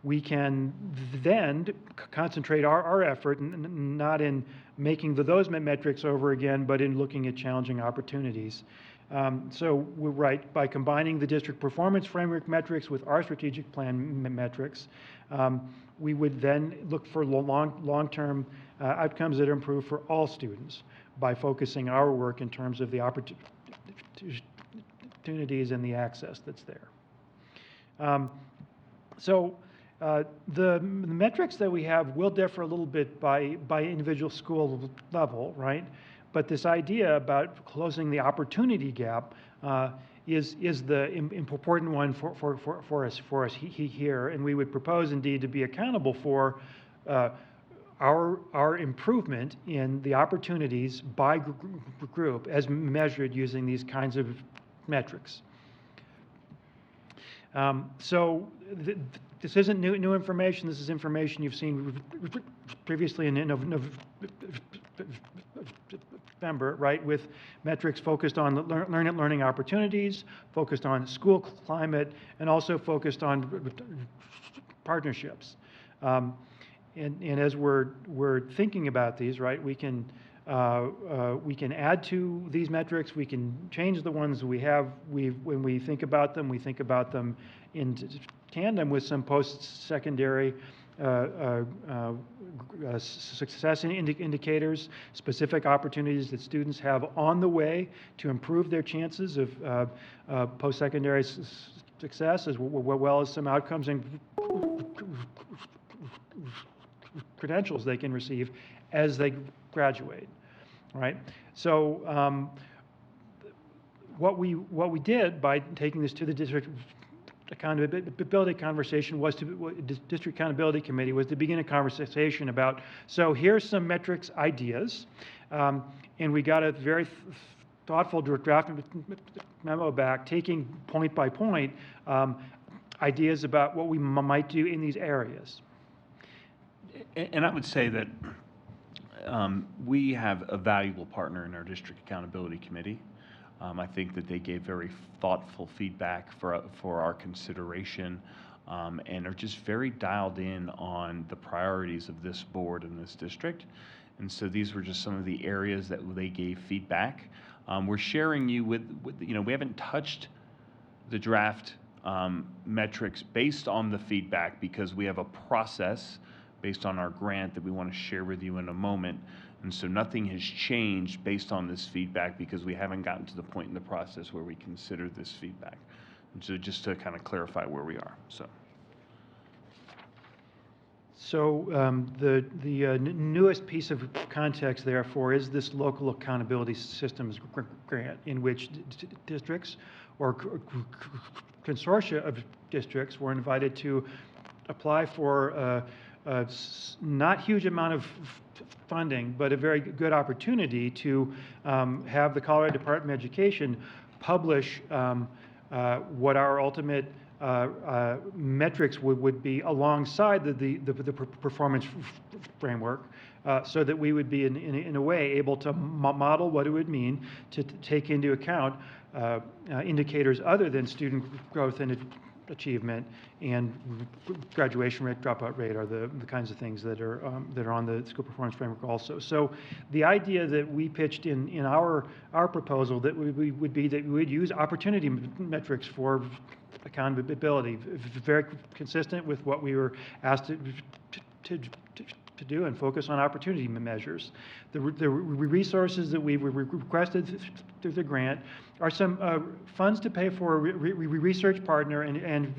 We can then concentrate our effort not in making those metrics over again, but in looking at challenging opportunities. So we're right, by combining the district performance framework metrics with our strategic plan metrics, we would then look for long-term outcomes that improve for all students by focusing our work in terms of the opportunities and the access that's there. The metrics that we have will differ a little bit by individual school level, right? But this idea about closing the opportunity gap is the important one for us here, and we would propose indeed to be accountable for our improvement in the opportunities by group as measured using these kinds of metrics. This isn't new information. This is information you've seen previously in September, right, with metrics focused on learning opportunities, focused on school climate, and also focused on partnerships. And as we're thinking about these, right, we can add to these metrics. We can change the ones we have. When we think about them in tandem with some post-secondary success indicators, specific opportunities that students have on the way to improve their chances of post-secondary success, as well as some outcomes and credentials they can receive as they graduate, right? So what we did by taking this to the district accountability conversation was district accountability committee was to begin a conversation about, so here's some metrics ideas, and we got a very thoughtful draft memo back, taking point by point ideas about what we might do in these areas. And I would say that we have a valuable partner in our district accountability committee. I think that they gave very thoughtful feedback for our consideration, and are just very dialed in on the priorities of this board and this district. And so these were just some of the areas that they gave feedback. We're sharing you with we haven't touched the draft metrics based on the feedback, because we have a process based on our grant that we want to share with you in a moment. And so nothing has changed based on this feedback, because we haven't gotten to the point in the process where we consider this feedback. And so just to kind of clarify where we are. So the newest piece of context, therefore, is this local accountability systems grant, in which districts or consortia of districts were invited to apply for a not huge amount of funding, but a very good opportunity to have the Colorado Department of Education publish what our ultimate metrics would be alongside the performance framework, so that we would be in a way able to model what it would mean to take into account indicators other than student growth and achievement and graduation rate, dropout rate are the kinds of things that are on the school performance framework also. So the idea that we pitched in our proposal that would be that we would use opportunity metrics for accountability, very consistent with what we were asked to do, and focus on opportunity measures. The resources that we requested through the grant are some funds to pay for a research partner and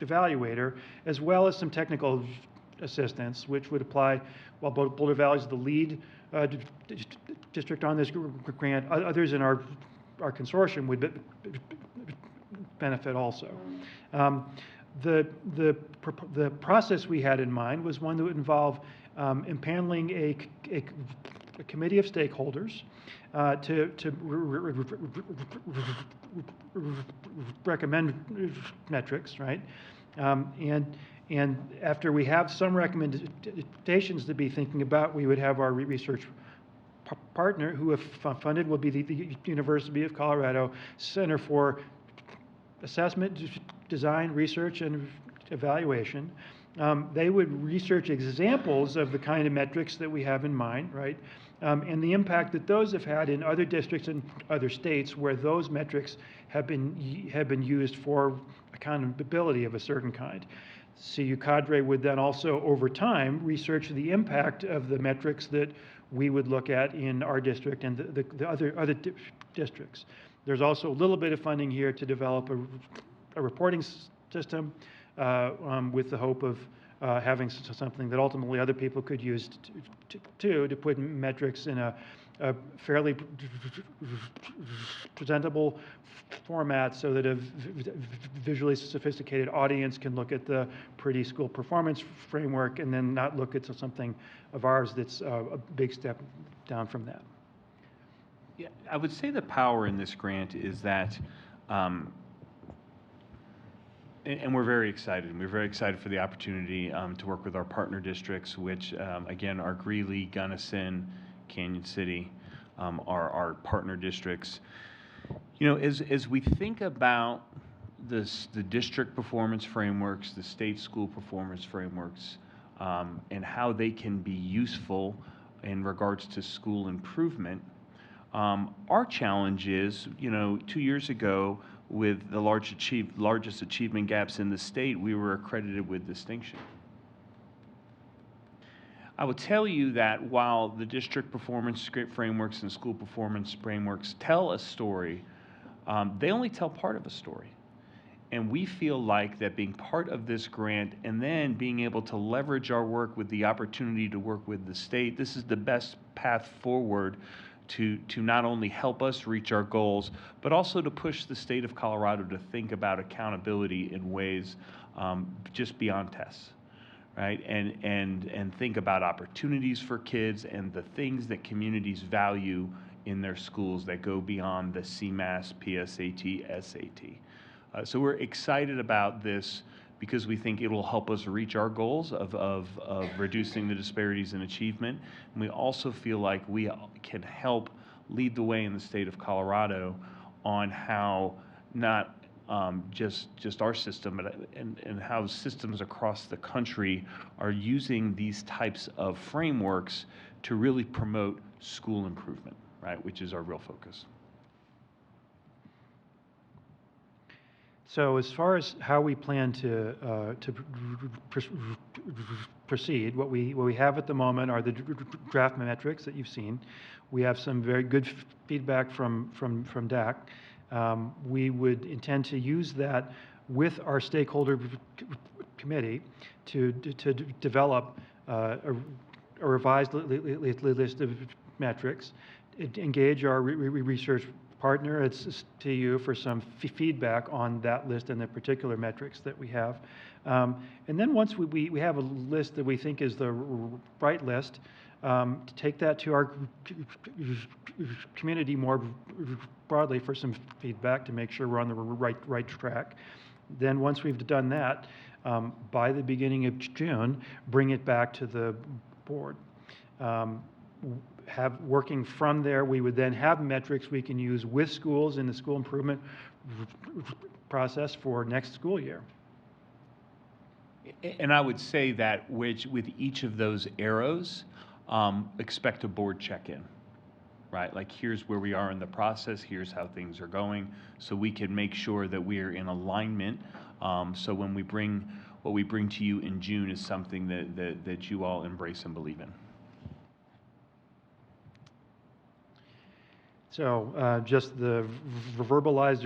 evaluator, as well as some technical assistance, which would apply while Boulder Valley is the lead district on this grant. Others in our consortium would benefit also. The process we had in mind was one that would involve impaneling a committee of stakeholders to recommend metrics, right? And after we have some recommendations to be thinking about, we would have our research partner, who, if funded, will be the University of Colorado Center for Assessment, Design, Research, and Evaluation. They would research examples of the kind of metrics that we have in mind, right? And the impact that those have had in other districts and other states where those metrics have been used for accountability of a certain kind. CU cadre would then also, over time, research the impact of the metrics that we would look at in our district and the other districts. There's also a little bit of funding here to develop a reporting system with the hope of having something that ultimately other people could use to put metrics in a fairly presentable format, so that a visually sophisticated audience can look at the pretty school performance framework and then not look at something of ours that's a big step down from that. Yeah, I would say the power in this grant is that, and we're very excited. We're very excited for the opportunity to work with our partner districts, which again are Greeley, Gunnison, Canyon City. our partner districts. You know, as we think about the district performance frameworks, the state school performance frameworks, and how they can be useful in regards to school improvement, our challenge is, you know, 2 years ago, with the largest achievement gaps in the state, we were accredited with distinction. I will tell you that while the district performance frameworks and school performance frameworks tell a story, they only tell part of a story. And we feel like that being part of this grant and then being able to leverage our work with the opportunity to work with the state, this is the best path forward to not only help us reach our goals, but also to push the state of Colorado to think about accountability in ways just beyond tests, right? And think about opportunities for kids and the things that communities value in their schools that go beyond the CMAS, PSAT, SAT. So we're excited about this because we think it will help us reach our goals of reducing the disparities in achievement. And we also feel like we can help lead the way in the state of Colorado on how not just our system, but and how systems across the country are using these types of frameworks to really promote school improvement, right, which is our real focus. So as far as how we plan to proceed, what we have at the moment are the draft metrics that you've seen. We have some very good feedback from DAC. We would intend to use that with our stakeholder committee to develop a revised list of metrics, engage our research partner, it's to you for some feedback on that list and the particular metrics that we have. And then once we have a list that we think is the right list, to take that to our community more broadly for some feedback to make sure we're on the right track. Then once we've done that, by the beginning of June, bring it back to the board. Working from there, we would then have metrics we can use with schools in the school improvement process for next school year. And I would say that with each of those arrows, expect a board check-in, right? Like, here's where we are in the process, here's how things are going, so we can make sure that we are in alignment. So when we bring what we bring to you in June is something that you all embrace and believe in. So just the verbalized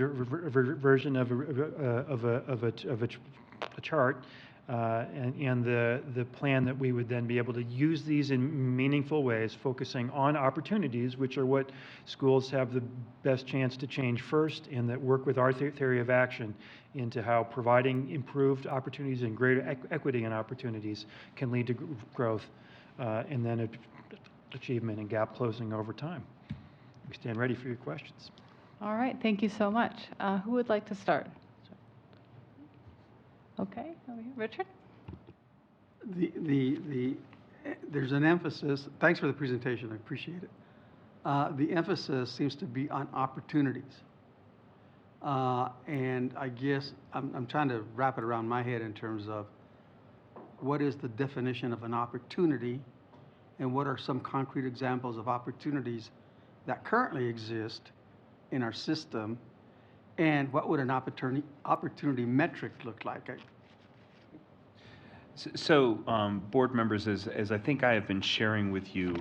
version of a chart, and the plan that we would then be able to use these in meaningful ways, focusing on opportunities, which are what schools have the best chance to change first, and that work with our theory of action into how providing improved opportunities and greater equity in opportunities can lead to growth, and then achievement and gap closing over time. We stand ready for your questions. All right, thank you so much. Who would like to start? Okay, over here, Richard. There's an emphasis, thanks for the presentation, I appreciate it. The emphasis seems to be on opportunities. And I guess I'm trying to wrap it around my head in terms of what is the definition of an opportunity, and what are some concrete examples of opportunities that currently exist in our system, and what would an opportunity metric look like? So, board members, as I think I have been sharing with you,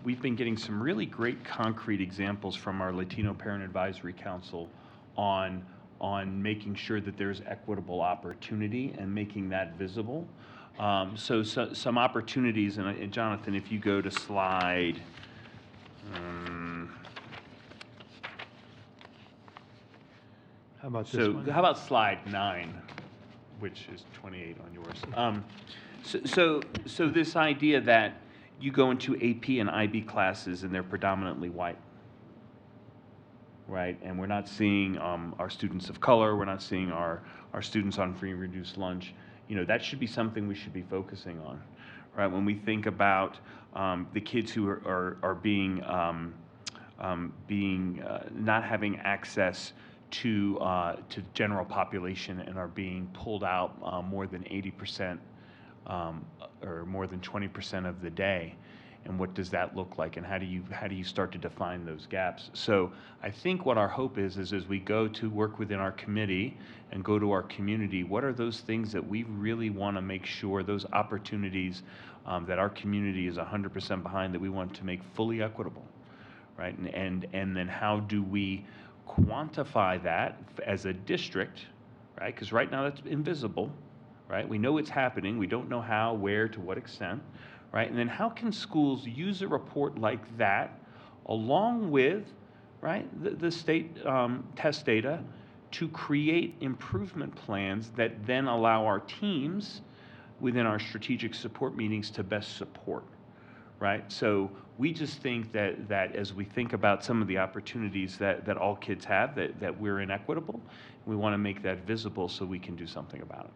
we've been getting some really great concrete examples from our Latino Parent Advisory Council on making sure that there's equitable opportunity and making that visible. So some opportunities, and Jonathan, if you go to slide, how about this one? How about slide 9, which is 28 on yours? So this idea that you go into AP and IB classes and they're predominantly white, right? And we're not seeing our students of color, we're not seeing our students on free and reduced lunch. You know, that should be something we should be focusing on, right? When we think about the kids who are being not having access to general population and are being pulled out more than 80% or more than 20% of the day. And what does that look like, and how do you start to define those gaps? So I think what our hope is as we go to work within our committee and go to our community, what are those things that we really want to make sure, those opportunities that our community is 100% behind, that we want to make fully equitable, right? And then how do we quantify that as a district, right? Because right now that's invisible, right? We know it's happening. We don't know how, where, to what extent. Right? And then how can schools use a report like that along with, right, the state test data to create improvement plans that then allow our teams within our strategic support meetings to best support, right? So we just think that as we think about some of the opportunities that all kids have, that we're inequitable, we want to make that visible so we can do something about it.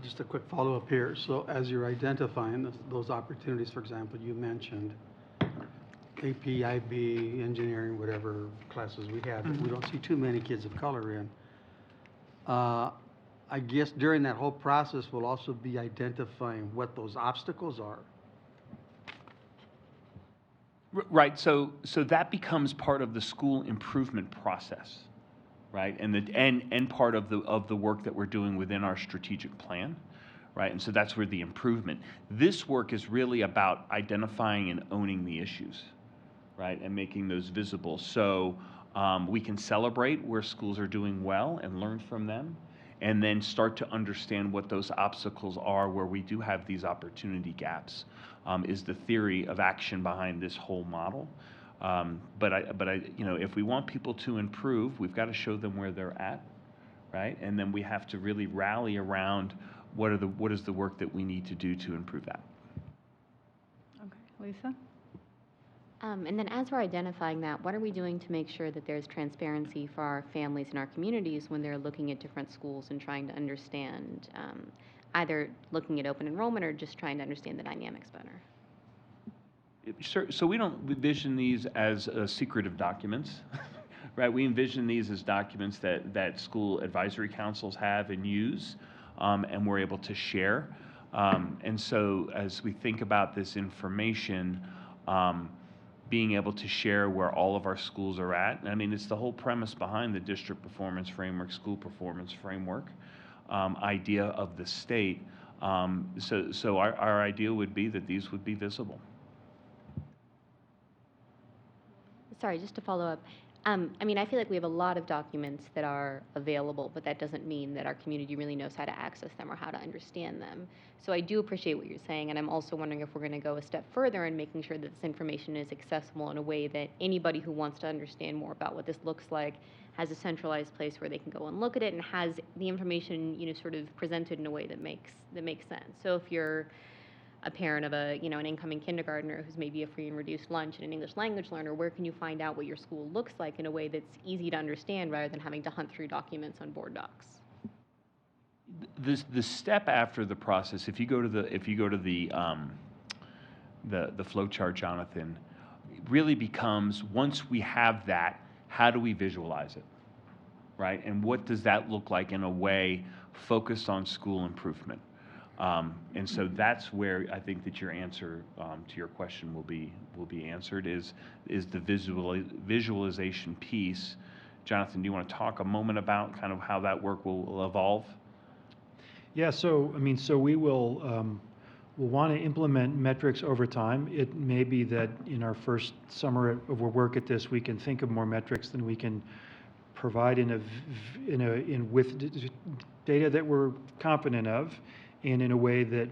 Just a quick follow-up here. So as you're identifying those opportunities, for example, you mentioned AP, IB, engineering, whatever classes we have, we don't see too many kids of color in. I guess during that whole process, we'll also be identifying what those obstacles are. Right, so that becomes part of the school improvement process. Right, and part of the work that we're doing within our strategic plan, right? And so that's where the improvement. This work is really about identifying and owning the issues, right, and making those visible. So we can celebrate where schools are doing well and learn from them, and then start to understand what those obstacles are where we do have these opportunity gaps. Is the theory of action behind this whole model. But if we want people to improve, we've got to show them where they're at, right? And then we have to really rally around what is the work that we need to do to improve that. Okay, Lisa? And then as we're identifying that, what are we doing to make sure that there's transparency for our families and our communities when they're looking at different schools and trying to understand, either looking at open enrollment or just trying to understand the dynamics better? So we don't envision these as secretive documents, right? We envision these as documents that school advisory councils have and use, and we're able to share. And so as we think about this information, being able to share where all of our schools are at, I mean, it's the whole premise behind the district performance framework, school performance framework idea of the state. So our idea would be that these would be visible. Sorry, just to follow up. I mean, I feel like we have a lot of documents that are available, but that doesn't mean that our community really knows how to access them or how to understand them. So I do appreciate what you're saying, and I'm also wondering if we're going to go a step further in making sure that this information is accessible in a way that anybody who wants to understand more about what this looks like has a centralized place where they can go and look at it and has the information, sort of presented in a way that makes sense. So if you're a parent of an incoming kindergartner who's maybe a free and reduced lunch and an English language learner, where can you find out what your school looks like in a way that's easy to understand rather than having to hunt through documents on board docs? The step after the process, if you go to the flow chart, Jonathan, really becomes, once we have that, how do we visualize it, right? And what does that look like in a way focused on school improvement? And so that's where I think that your answer to your question will be answered is the visualization piece. Jonathan, do you want to talk a moment about kind of how that work will evolve? Yeah, so we will we'll want to implement metrics over time. It may be that in our first summer of work at this, we can think of more metrics than we can provide with data that we're confident of, and in a way that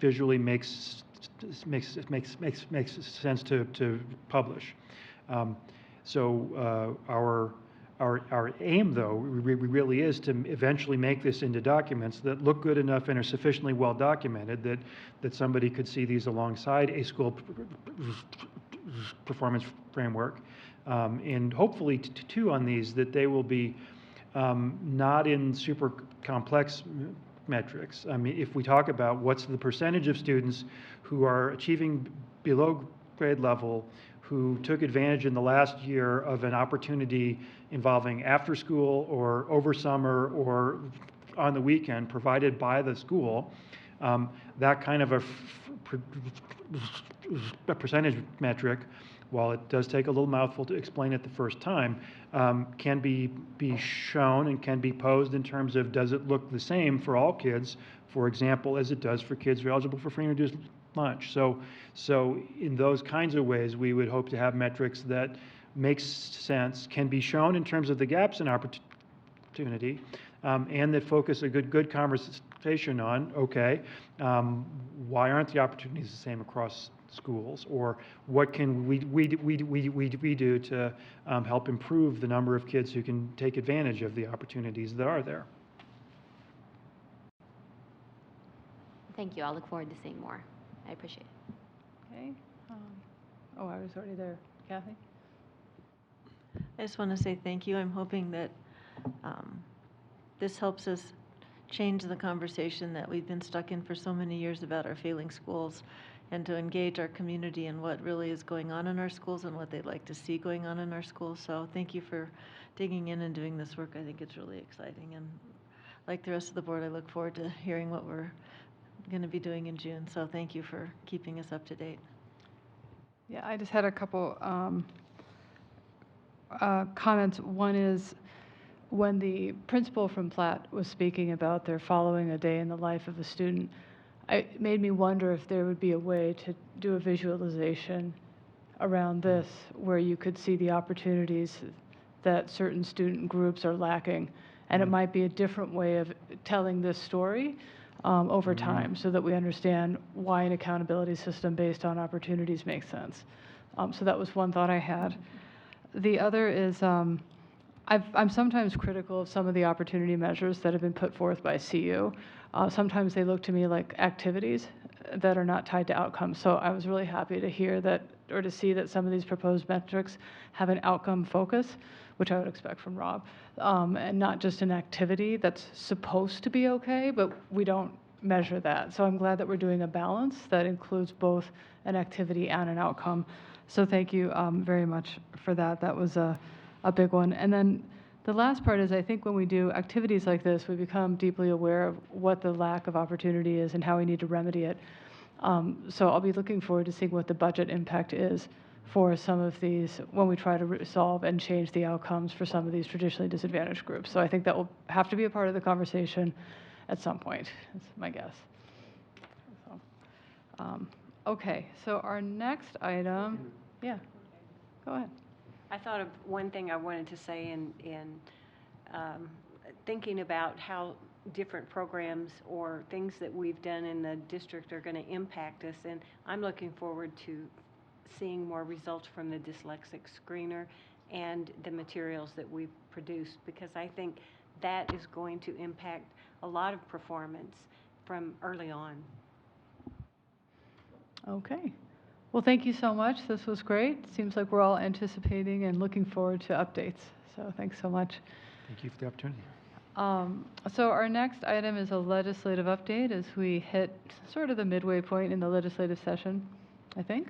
visually makes sense to publish. So our aim, though, really is to eventually make this into documents that look good enough and are sufficiently well documented that somebody could see these alongside a school performance framework, and hopefully too on these that they will be not in super complex metrics. I mean, if we talk about what's the percentage of students who are achieving below grade level, who took advantage in the last year of an opportunity involving after school or over summer or on the weekend provided by the school, that kind of a percentage metric, while it does take a little mouthful to explain it the first time, can be shown and can be posed in terms of, does it look the same for all kids, for example, as it does for kids who are eligible for free and reduced lunch. So in those kinds of ways, we would hope to have metrics that makes sense, can be shown in terms of the gaps in opportunity, and that focus a good conversation on, okay, why aren't the opportunities the same across schools, or what can we do to help improve the number of kids who can take advantage of the opportunities that are there. Thank you. I'll look forward to seeing more. I appreciate it. Okay. Oh, I was already there. Kathy? I just want to say thank you. I'm hoping that this helps us change the conversation that we've been stuck in for so many years about our failing schools, and to engage our community in what really is going on in our schools and what they'd like to see going on in our schools. So thank you for digging in and doing this work. I think it's really exciting. And like the rest of the board, I look forward to hearing what we're going to be doing in June. So thank you for keeping us up to date. Yeah, I just had a couple comments. One is, when the principal from Platt was speaking about their following a day in the life of a student, it made me wonder if there would be a way to do a visualization around this, where you could see the opportunities that certain student groups are lacking. And it might be a different way of telling this story over time, so that we understand why an accountability system based on opportunities makes sense. So that was one thought I had. The other is, I'm sometimes critical of some of the opportunity measures that have been put forth by CU. Sometimes they look to me like activities that are not tied to outcomes. So I was really happy to hear that, or to see that some of these proposed metrics have an outcome focus, which I would expect from Rob, and not just an activity that's supposed to be okay, but we don't measure that. So I'm glad that we're doing a balance that includes both an activity and an outcome. So thank you very much for that. That was a big one. And then the last part is, I think when we do activities like this, we become deeply aware of what the lack of opportunity is and how we need to remedy it. So I'll be looking forward to seeing what the budget impact is for some of these, when we try to resolve and change the outcomes for some of these traditionally disadvantaged groups. So I think that will have to be a part of the conversation at some point, that's my guess. So, okay, so our next item, yeah, go ahead. I thought of one thing I wanted to say in thinking about how different programs or things that we've done in the district are going to impact us. And I'm looking forward to seeing more results from the dyslexic screener and the materials that we've produced, because I think that is going to impact a lot of performance from early on. Okay. Well, thank you so much. This was great. Seems like we're all anticipating and looking forward to updates. So thanks so much. Thank you for the opportunity. So our next item is a legislative update as we hit sort of the midway point in the legislative session, I think.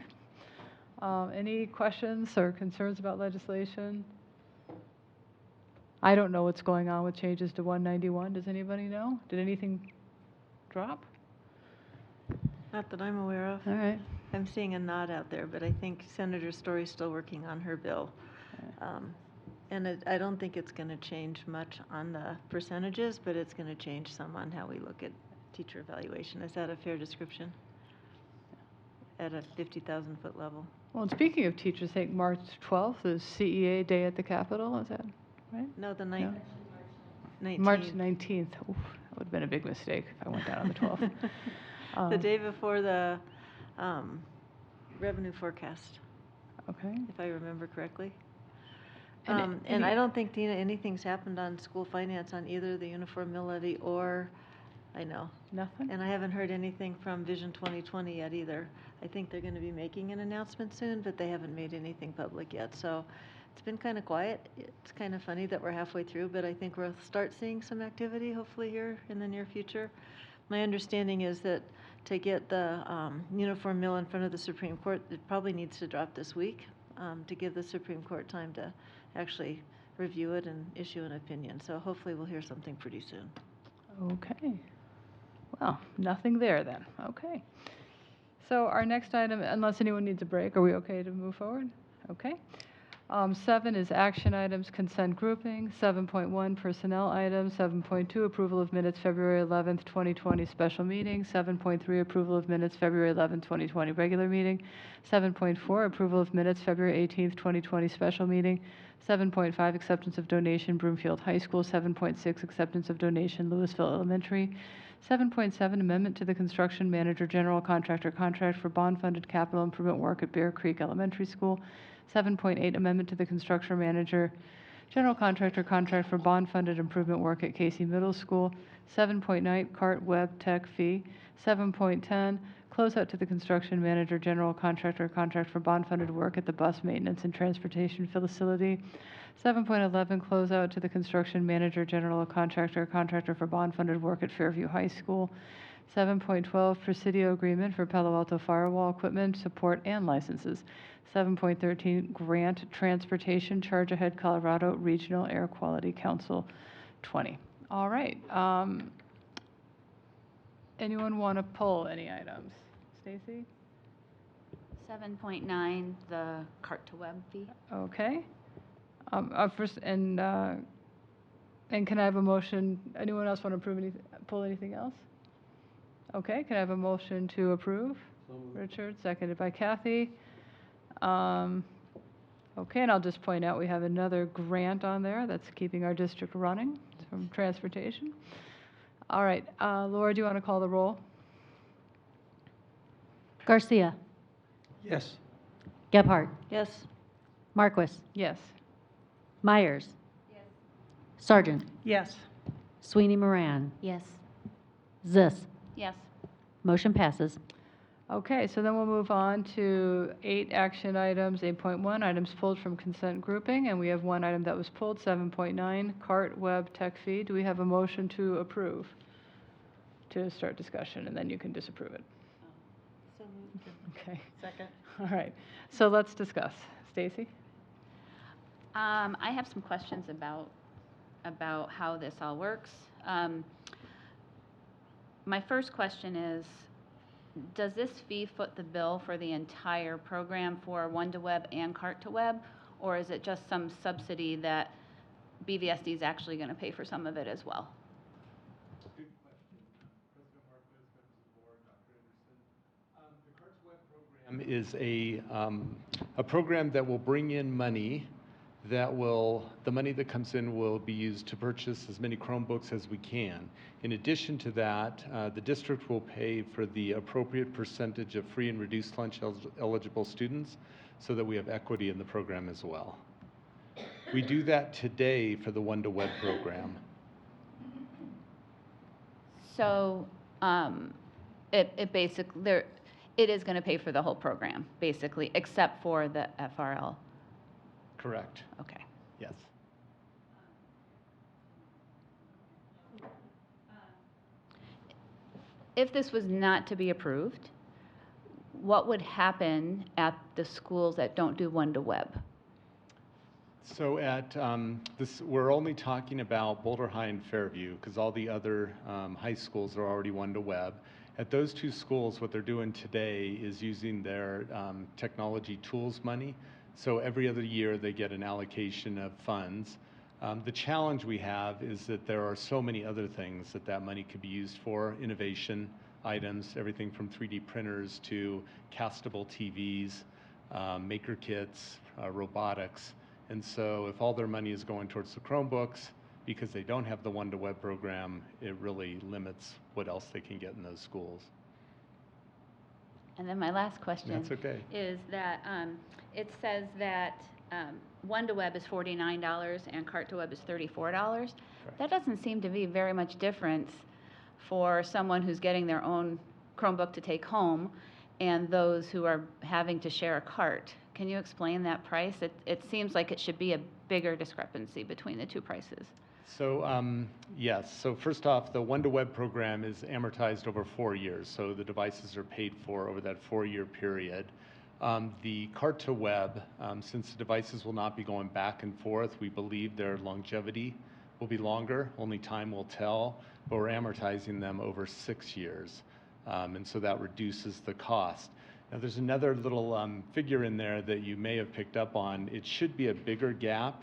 Any questions or concerns about legislation? I don't know what's going on with changes to 191. Does anybody know? Did anything drop? Not that I'm aware of. All right. I'm seeing a nod out there, but I think Senator Story's still working on her bill. And I don't think it's going to change much on the percentages, but it's going to change some on how we look at teacher evaluation. Is that a fair description? At a 50,000-foot level? Well, and speaking of teachers, I think March 12th is CEA Day at the Capitol. Is that right? No, the 19th. March 19th. Oof, that would have been a big mistake if I went down on the 12th. The day before the revenue forecast. Okay. If I remember correctly. And I don't think, Tina, anything's happened on school finance on either the uniform mill levy or, I know. Nothing? And I haven't heard anything from Vision 2020 yet either. I think they're going to be making an announcement soon, but they haven't made anything public yet. So it's been kind of quiet. It's kind of funny that we're halfway through, but I think we'll start seeing some activity hopefully here in the near future. My understanding is that to get the uniform mill in front of the Supreme Court, it probably needs to drop this week, to give the Supreme Court time to actually review it and issue an opinion. So hopefully we'll hear something pretty soon. Okay. Well, nothing there then. Okay. So our next item, unless anyone needs a break, are we okay to move forward? Okay. 7 is action items, consent grouping. 7.1, personnel items. 7.2, approval of minutes, February 11th, 2020, special meeting. 7.3, approval of minutes, February 11th, 2020, regular meeting. 7.4, approval of minutes, February 18th, 2020, special meeting. 7.5, acceptance of donation, Broomfield High School. 7.6, acceptance of donation, Louisville Elementary. 7.7, amendment to the construction manager general contractor contract for bond-funded capital improvement work at Bear Creek Elementary School. 7.8, amendment to the construction manager general contractor contract for bond-funded improvement work at Casey Middle School. 7.9, cart web tech fee. 7.10, closeout to the construction manager general contractor contract for bond-funded work at the bus maintenance and transportation facility. 7.11, closeout to the construction manager general contractor contractor for bond-funded work at Fairview High School. 7.12, Presidio agreement for Palo Alto firewall equipment, support, and licenses. 7.13, grant transportation, Charge Ahead Colorado Regional Air Quality Council 20. All right. Anyone want to pull any items? Stacy? 7.9, the cart to web fee. Okay. First, and can I have a motion? Anyone else want to approve anything, pull anything else? Okay, can I have a motion to approve? Richard, seconded by Kathy. Okay, and I'll just point out we have another grant on there that's keeping our district running from transportation. All right, Laura, do you want to call the roll? Garcia. Yes. Gebhardt. Yes. Marquis. Yes. Myers. Yes. Sargent. Yes. Sweeney Moran. Yes. Zis. Yes. Motion passes. Okay, so then we'll move on to 8 action items. 8.1, items pulled from consent grouping, and we have one item that was pulled, 7.9, cart web tech fee. Do we have a motion to approve? To start discussion, and then you can disapprove it. So moved. Okay. Second. All right, so let's discuss. Stacy? I have some questions about how this all works. My first question is, does this fee foot the bill for the entire program for one-to-web and cart-to-web, or is it just some subsidy that BVSD is actually going to pay for some of it as well? Good question. President Marquez, members of the board, Dr. Anderson. The Carts Web program is a program that will bring in money the money that comes in will be used to purchase as many Chromebooks as we can. In addition to that, the district will pay for the appropriate percentage of free and reduced lunch eligible students so that we have equity in the program as well. We do that today for the one-to-web program. So it basically, it is going to pay for the whole program, basically, except for the FRL. Correct. Okay. Yes. If this was not to be approved, what would happen at the schools that don't do one-to-web? So at we're only talking about Boulder High and Fairview because all the other high schools are already one-to-web. At those two schools, what they're doing today is using their technology tools money. So every other year they get an allocation of funds. The challenge we have is that there are so many other things that money could be used for, innovation items, everything from 3D printers to castable TVs, maker kits, robotics. And so if all their money is going towards the Chromebooks, because they don't have the one-to-web program, it really limits what else they can get in those schools. And then my last question That's okay. is that it says that one-to-web is $49 and cart-to-web is $34. That doesn't seem to be very much difference for someone who's getting their own Chromebook to take home and those who are having to share a cart. Can you explain that price? It seems like it should be a bigger discrepancy between the two prices. So yes, so first off, the one-to-web program is amortized over 4 years. So the devices are paid for over that 4-year period. The cart to web, since the devices will not be going back and forth, we believe their longevity will be longer. Only time will tell, but we're amortizing them over 6 years. And so that reduces the cost. Now, there's another little figure in there that you may have picked up on. It should be a bigger gap.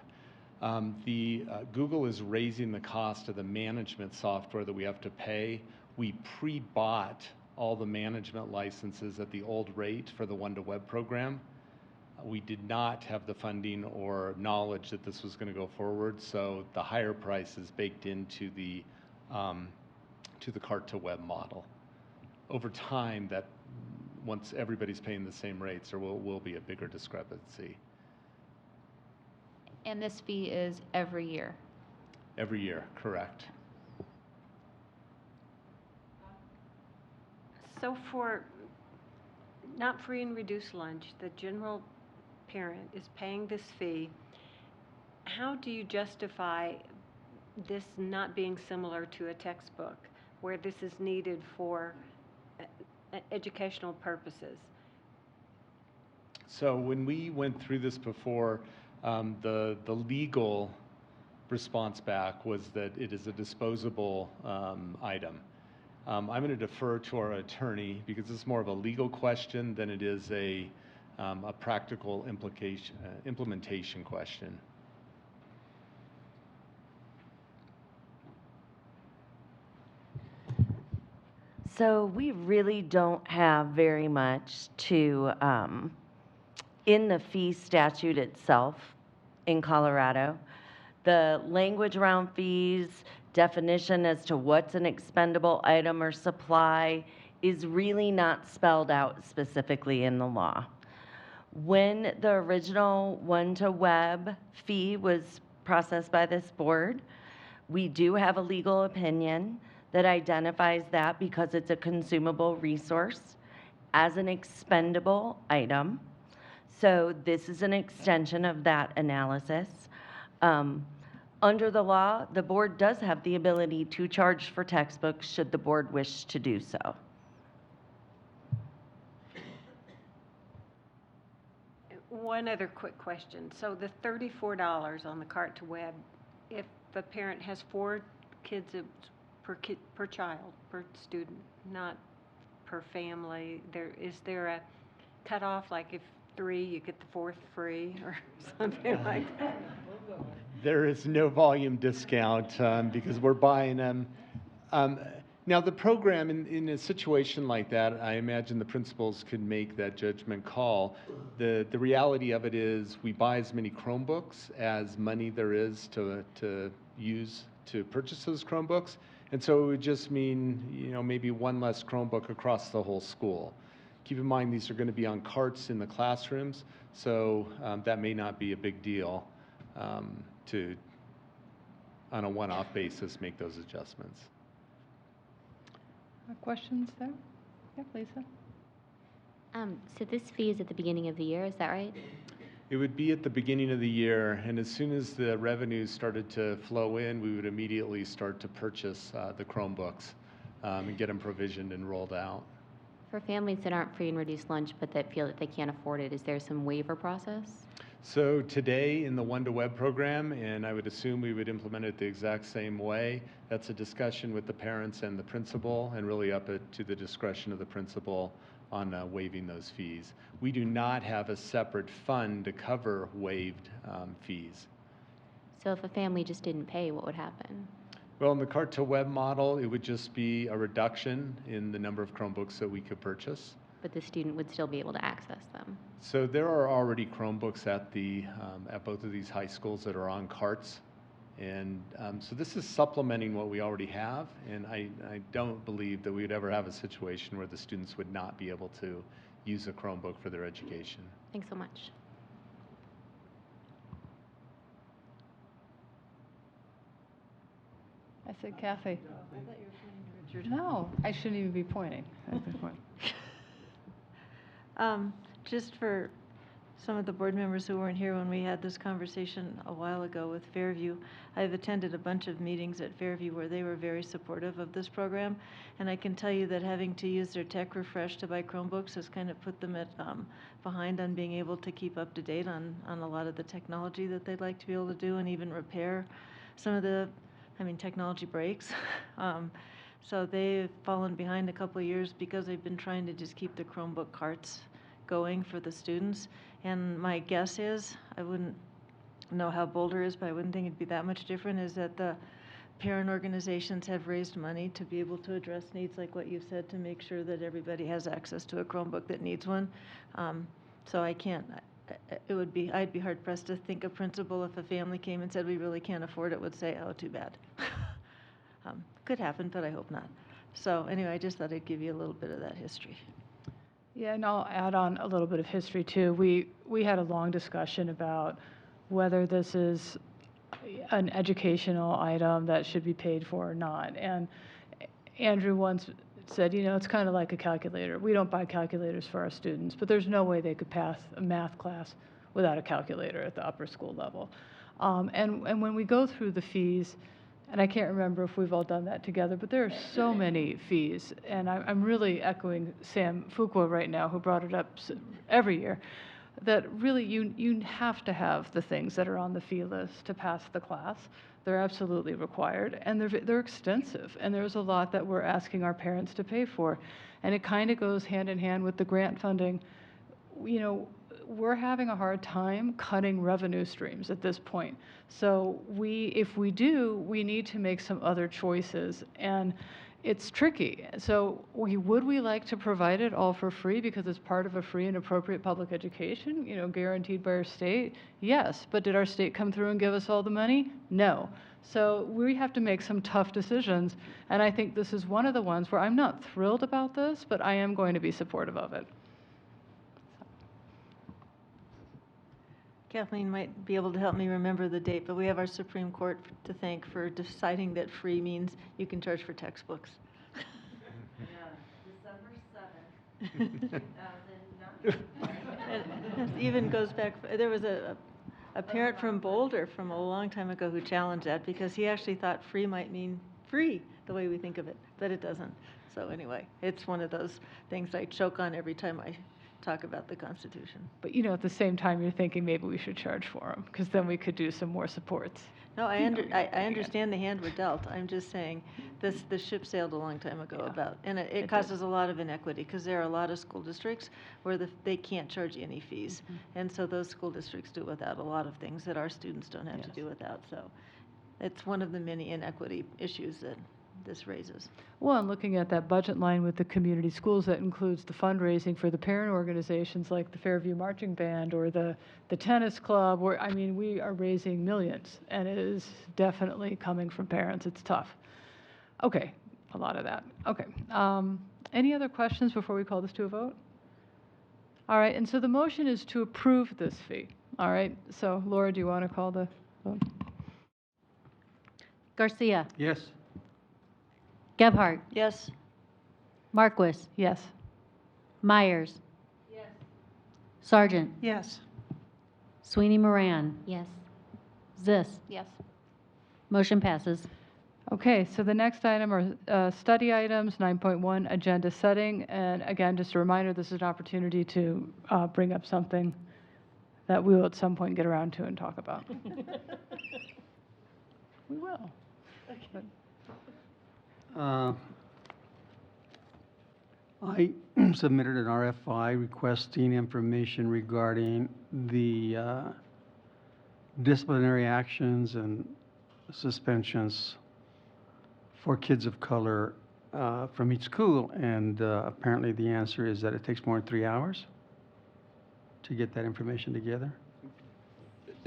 Google is raising the cost of the management software that we have to pay. We pre-bought all the management licenses at the old rate for the one-to-web program. We did not have the funding or knowledge that this was going to go forward, so the higher price is baked into the cart-to-web model. Over time, that once everybody's paying the same rates, there will be a bigger discrepancy. And this fee is every year? Every year, correct. So for not free and reduced lunch, the general parent is paying this fee. How do you justify this not being similar to a textbook where this is needed for educational purposes? So when we went through this before, the legal response back was that it is a disposable item. I'm going to defer to our attorney because it's more of a legal question than it is a practical implementation question. So we really don't have very much to, in the fee statute itself in Colorado. The language around fees, definition as to what's an expendable item or supply is really not spelled out specifically in the law. When the original one-to-web fee was processed by this board, we do have a legal opinion that identifies that because it's a consumable resource as an expendable item. So this is an extension of that analysis. Under the law, the board does have the ability to charge for textbooks should the board wish to do so. One other quick question. So the $34 on the cart to web, if the parent has 4 kids per child, per student, not per family, is there a cutoff, like if 3, you get the 4th free or something like that? There is no volume discount because we're buying them. Now, the program, in a situation like that, I imagine the principals could make that judgment call. The reality of it is we buy as many Chromebooks as money there is to use to purchase those Chromebooks. And so it would just mean, maybe 1 less Chromebook across the whole school. Keep in mind, these are going to be on carts in the classrooms, so that may not be a big deal to, on a one-off basis, make those adjustments. Questions there? Yeah, Lisa? So this fee is at the beginning of the year, is that right? It would be at the beginning of the year, and as soon as the revenues started to flow in, we would immediately start to purchase the Chromebooks and get them provisioned and rolled out. For families that aren't free and reduced lunch but that feel that they can't afford it, is there some waiver process? So today in the one-to-web program, and I would assume we would implement it the exact same way, that's a discussion with the parents and the principal, and really up to the discretion of the principal on waiving those fees. We do not have a separate fund to cover waived fees. So if a family just didn't pay, what would happen? Well, in the cart-to-web model, it would just be a reduction in the number of Chromebooks that we could purchase. But the student would still be able to access them. So there are already Chromebooks at both of these high schools that are on carts. And so this is supplementing what we already have. And I don't believe that we would ever have a situation where the students would not be able to use a Chromebook for their education. Thanks so much. I said Kathy. I thought you were pointing to Richard. No, I shouldn't even be pointing. That's the point. Just for some of the board members who weren't here when we had this conversation a while ago with Fairview. I've attended a bunch of meetings at Fairview where they were very supportive of this program, and I can tell you that having to use their tech refresh to buy Chromebooks has kind of put them at behind on being able to keep up to date on a lot of the technology that they'd like to be able to do and even repair some of the, technology breaks. So they've fallen behind a couple of years because they've been trying to just keep the Chromebook carts going for the students. And my guess is, I wouldn't know how Boulder is, but I wouldn't think it'd be that much different, is that the parent organizations have raised money to be able to address needs like what you've said, to make sure that everybody has access to a Chromebook that needs one. So I can't, I'd be hard pressed to think a principal, if a family came and said, we really can't afford it, would say, oh, too bad. Could happen, but I hope not. So anyway, I just thought I'd give you a little bit of that history. Yeah, and I'll add on a little bit of history too. We had a long discussion about whether this is an educational item that should be paid for or not. And Andrew once said, it's kind of like a calculator. We don't buy calculators for our students, but there's no way they could pass a math class without a calculator at the upper school level. And when we go through the fees, and I can't remember if we've all done that together, but there are so many fees. And I'm really echoing Sam Fuqua right now, who brought it up every year, that really you have to have the things that are on the fee list to pass the class. They're absolutely required, and they're extensive. And there's a lot that we're asking our parents to pay for. And it kind of goes hand in hand with the grant funding. We're having a hard time cutting revenue streams at this point. So if we do, we need to make some other choices, and it's tricky. So would we like to provide it all for free because it's part of a free and appropriate public education, guaranteed by our state? Yes, but did our state come through and give us all the money? No. So we have to make some tough decisions, and I think this is one of the ones where I'm not thrilled about this, but I am going to be supportive of it. Kathleen might be able to help me remember the date, but we have our Supreme Court to thank for deciding that free means you can charge for textbooks. December 7th, 2009. It even goes back, there was a parent from Boulder from a long time ago who challenged that because he actually thought free might mean free, the way we think of it, but it doesn't. So anyway, it's one of those things I choke on every time I talk about the Constitution. But at the same time, you're thinking maybe we should charge for them, because then we could do some more supports. No, I understand the hand we're dealt. I'm just saying the ship sailed a long time ago about, and it causes a lot of inequity, because there are a lot of school districts where they can't charge any fees. And so those school districts do without a lot of things that our students don't have to do without. So it's one of the many inequity issues that this raises. Well, and looking at that budget line with the community schools, that includes the fundraising for the parent organizations like the Fairview Marching Band or the tennis club, where, we are raising millions, and it is definitely coming from parents. It's tough. Okay, a lot of that. Okay. Any other questions before we call this to a vote? All right, and so the motion is to approve this fee. All right, so Laura, do you want to call the vote? Garcia. Yes. Gebhardt. Yes. Marquis. Yes. Myers. Yes. Sargent. Yes. Sweeney Moran. Yes. Zis. Yes. Motion passes. Okay, so the next item are study items, 9.1, agenda setting. And again, just a reminder, this is an opportunity to bring up something that we will at some point get around to and talk about. We will. Okay. I submitted an RFI requesting information regarding the disciplinary actions and suspensions for kids of color from each school, and apparently the answer is that it takes more than 3 hours to get that information together.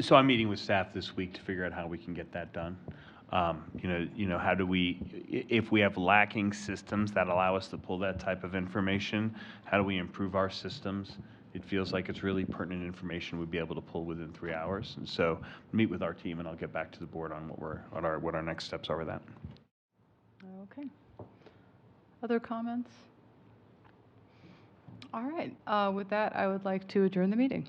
So I'm meeting with staff this week to figure out how we can get that done. How do we, if we have lacking systems that allow us to pull that type of information, how do we improve our systems? It feels like it's really pertinent information we'd be able to pull within 3 hours. And so meet with our team, and I'll get back to the board on what our next steps are with that. Okay. Other comments? All right. With that, I would like to adjourn the meeting.